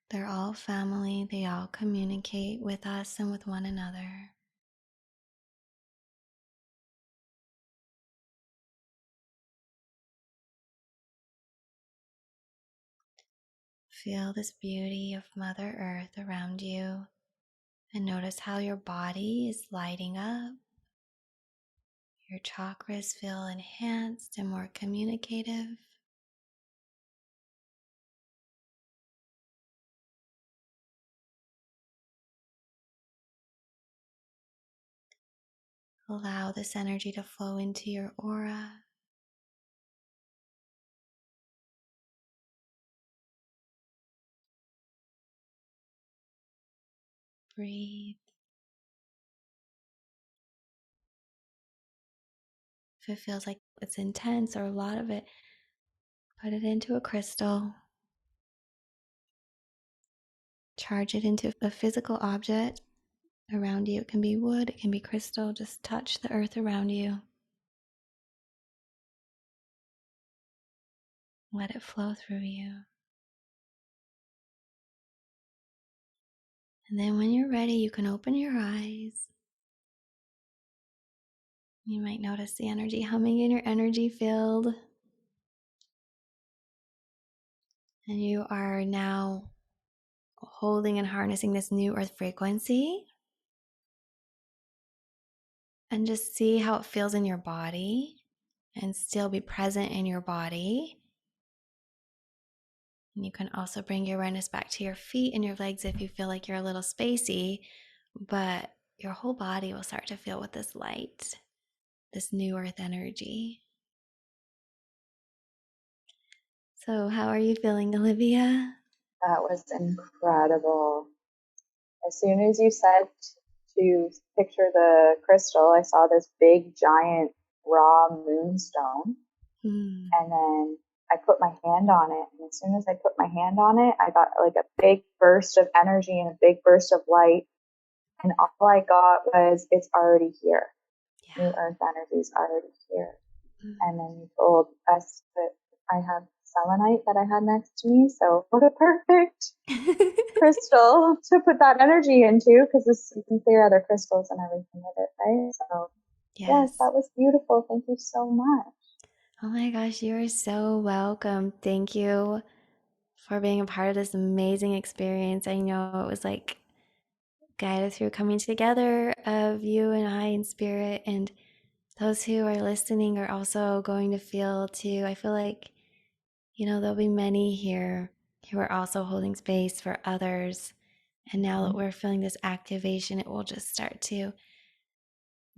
They're all family. They all communicate with us and with one another. Feel this beauty of Mother Earth around you and notice how your body is lighting up. Your chakras feel enhanced and more communicative. Allow this energy to flow into your aura. Breathe. If it feels like it's intense or a lot of it, put it into a crystal. Charge it into a physical object around you. It can be wood, it can be crystal. Just touch the earth around you. Let it flow through you. And then when you're ready, you can open your eyes. You might notice the energy humming in your energy field. And you are now holding and harnessing this new earth frequency. And just see how it feels in your body and still be present in your body. And you can also bring your awareness back to your feet and your legs if you feel like you're a little spacey, but your whole body will start to feel with this light, this new earth energy. So how are you feeling, Olivia? That was incredible. As soon as you said to picture the crystal, I saw this big, giant, raw moonstone. And then I put my hand on it. And as soon as I put my hand on it, I got like a big burst of energy and a big burst of light. And all I got was, it's already here. Yeah. New earth energy is already here. And then you told us that I have selenite that I had next to me. So what a perfect crystal to put that energy into, because you can clear other crystals and everything with it, right? So yes, that was beautiful. Thank you so much. Oh my gosh, you are so welcome. Thank you for being a part of this amazing experience. I know it was like guided through coming together of you and I in spirit, and those who are listening are also going to feel too. I feel like, there'll be many here who are also holding space for others. And now that we're feeling this activation, it will just start to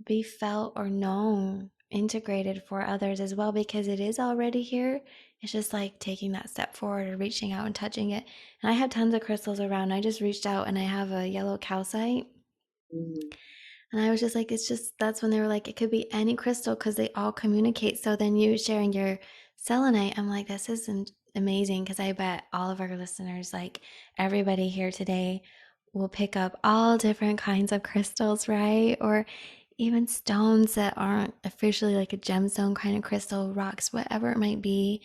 be felt or known, integrated for others as well, because it is already here. It's just like taking that step forward or reaching out and touching it. And I have tons of crystals around. I just reached out and I have a yellow calcite. And I was just like, that's when they were like, it could be any crystal because they all communicate. So then you sharing your selenite, I'm like, this is amazing, because I bet all of our listeners, like everybody here today, will pick up all different kinds of crystals, right? Or even stones that aren't officially like a gemstone kind of crystal, rocks, whatever it might be.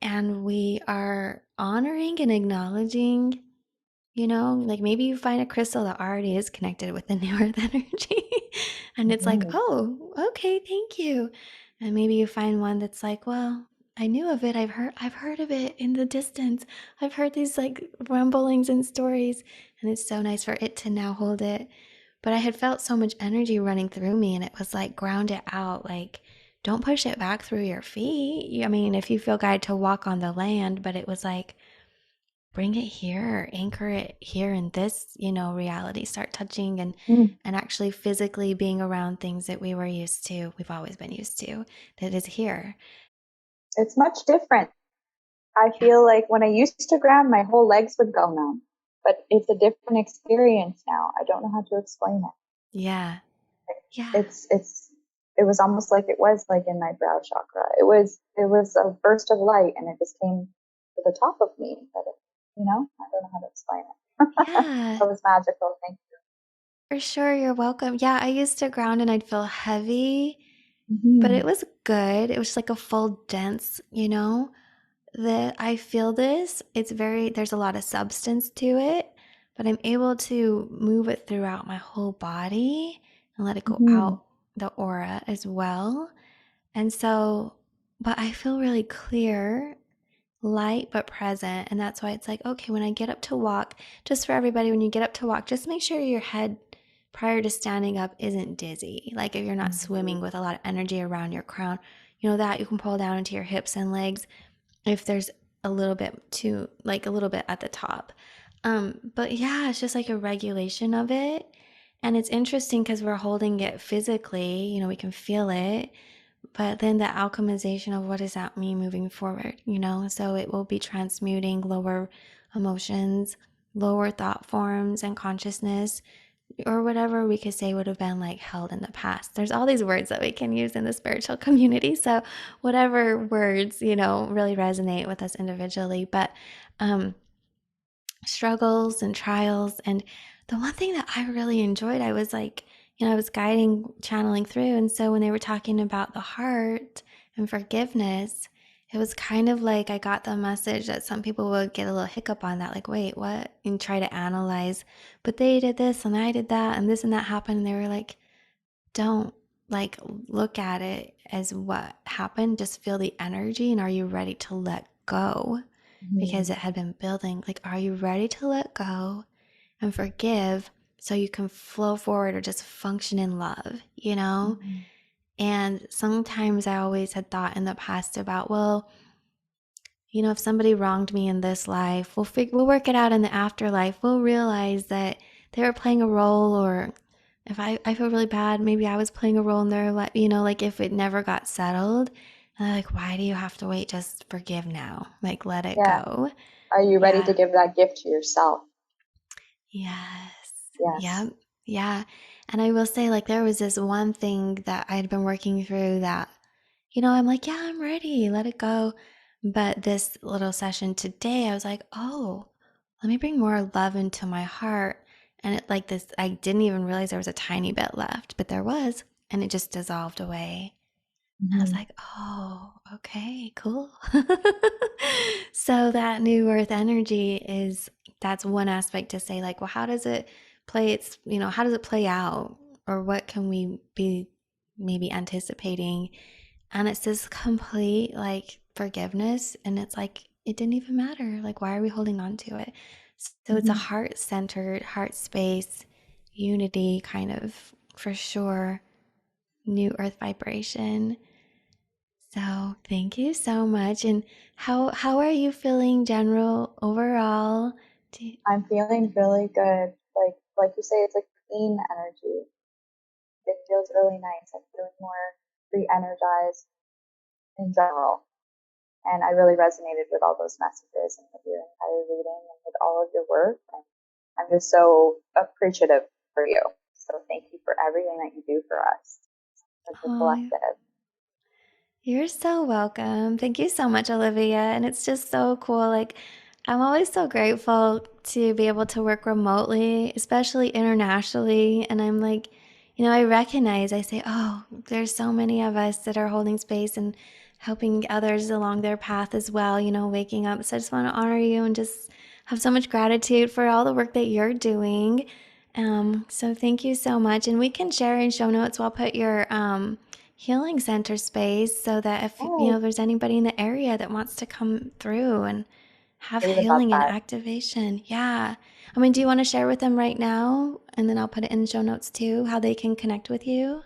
And we are honoring and acknowledging, like maybe you find a crystal that already is connected with the new earth energy. And it's like, oh, okay, thank you. And maybe you find one that's like, well, I knew of it. I've heard of it in the distance. I've heard these like rumblings and stories. And it's so nice for it to now hold it. But I had felt so much energy running through me, and it was like, ground it out. Like, don't push it back through your feet. I mean, if you feel guided to walk on the land, but it was like, bring it here, anchor it here in this, reality. Start touching and actually physically being around things that we've always been used to, that is here. It's much different. I feel like when I used to ground, my whole legs would go numb, but it's a different experience now. I don't know how to explain it. Yeah. It was almost like it was like in my brow chakra. It was a burst of light, and it just came to the top of me. But I don't know how to explain it. Yeah. It was magical. Thank you. For sure, you're welcome. Yeah, I used to ground and I'd feel heavy, but it was good. It was like a full dense, that I feel this. There's a lot of substance to it, but I'm able to move it throughout my whole body and let it go Mm-hmm. out the aura as well. And so, but I feel really clear, light, but present. And that's why it's like, okay, when I get up to walk, just for everybody, when you get up to walk, just make sure your head prior to standing up isn't dizzy. Like if you're not Mm-hmm. swimming with a lot of energy around your crown, that you can pull down into your hips and legs if there's a little bit too, like a little bit at the top. But yeah, it's just like a regulation of it. And it's interesting because we're holding it physically, we can feel it, but then the alchemization of what does that mean moving forward, So it will be transmuting lower emotions, lower thought forms and consciousness, or whatever we could say would have been like held in the past. There's all these words that we can use in the spiritual community. So whatever words, really resonate with us individually. But um, struggles and trials. And the one thing that I really enjoyed, I was like, I was guiding, channeling through. And so when they were talking about the heart and forgiveness, it was kind of like I got the message that some people would get a little hiccup on that, like, wait, what? And try to analyze, but they did this and I did that and this and that happened. And they were like, don't like look at it as what happened. Just feel the energy. And are you ready to let go? Mm-hmm. Because it had been building. Like, are you ready to let go and forgive so you can flow forward or just function in love? Mm-hmm. And sometimes I always had thought in the past about, well, if somebody wronged me in this life, we'll work it out in the afterlife. We'll realize that they were playing a role, or if I feel really bad, maybe I was playing a role in their life, like if it never got settled. And I'm like, why do you have to wait? Just forgive now. Like, let it Yeah. go. Are you ready to Yeah. give that gift to yourself? Yes. Yes. Yep. Yeah. And I will say, like, there was this one thing that I had been working through that, I'm like, yeah, I'm ready. Let it go. But this little session today, I was like, oh, let me bring more love into my heart. And it like this, I didn't even realize there was a tiny bit left, but there was, and it just dissolved away. I was Mm-hmm. like, oh, okay, cool. So that new earth energy that's one aspect to say, like, well, how does it how does it play out? Or what can we be maybe anticipating? And it's this complete like forgiveness. And it's like, it didn't even matter. Like, why are we holding on to it? So it's a Mm-hmm. heart centered, heart space, unity kind of, for sure, new earth vibration. So thank you so much. And how are you feeling general overall? Do you, I'm feeling really good. Like you say, it's like clean energy. It feels really nice. I'm feeling more re-energized in general. And I really resonated with all those messages and with your entire reading and with all of your work. And I'm just so appreciative for you. So thank you for everything that you do for us as a oh, collective. you're so welcome. Thank you so much, Olivia. And it's just so cool. Like, I'm always so grateful to be able to work remotely, especially internationally. And I'm like, I say, oh, there's so many of us that are holding space and helping others along their path as well, waking up. So I just want to honor you and just have so much gratitude for all the work that you're doing. So thank you so much. And we can share in show notes. I'll put your healing center space so that if Oh, there's anybody in the area that wants to come through and have I would love healing and that. activation. Yeah. I mean, do you want to share with them right now? And then I'll put it in the show notes too, how they can connect with you.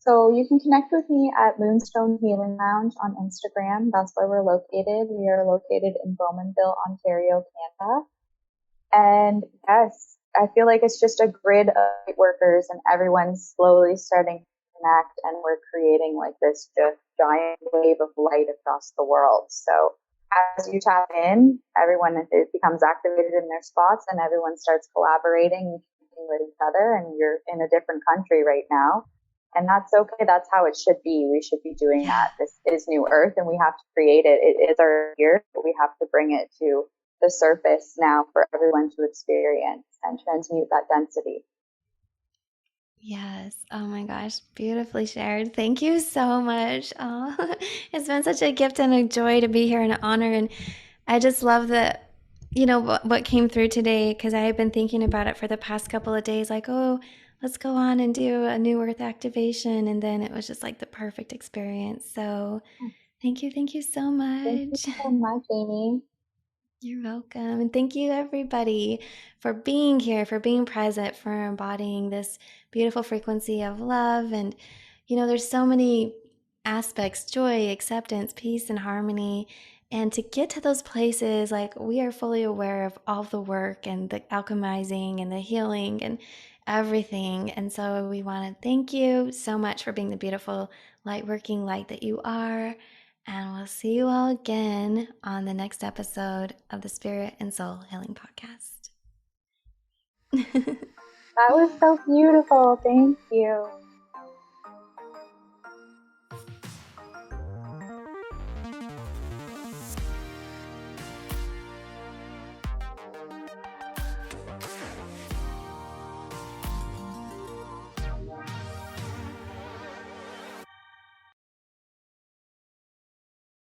So you can connect with me at Moonstone Healing Lounge on Instagram. That's where we're located. We are located in Bowmanville, Ontario, Canada. And yes, I feel like it's just a grid of light workers and everyone's slowly starting to connect and we're creating like this just giant wave of light across the world. So as you tap in, everyone it becomes activated in their spots and everyone starts collaborating and connecting with each other and you're in a different country right now. And that's okay. That's how it should be. We should be doing Yeah. that. This is new earth and we have to create it. It is our year, but we have to bring it to the surface now for everyone to experience and transmute that density. Yes. Oh my gosh. Beautifully shared. Thank you so much. Oh, it's been such a gift and a joy to be here and an honor. And I just love that, what came through today, because I have been thinking about it for the past couple of days, like, oh, let's go on and do a new earth activation. And then it was just like the perfect experience. So thank you. Thank you so Thank you much. so much, Amy. You're welcome. And thank you, everybody, for being here, for being present, for embodying this beautiful frequency of love. And, there's so many aspects: joy, acceptance, peace, and harmony. And to get to those places, like, we are fully aware of all the work and the alchemizing and the healing and everything. And so we want to thank you so much for being the beautiful, light working light that you are. And we'll see you all again on the next episode of the Spirit and Soul Healing Podcast. That was so beautiful. Thank you.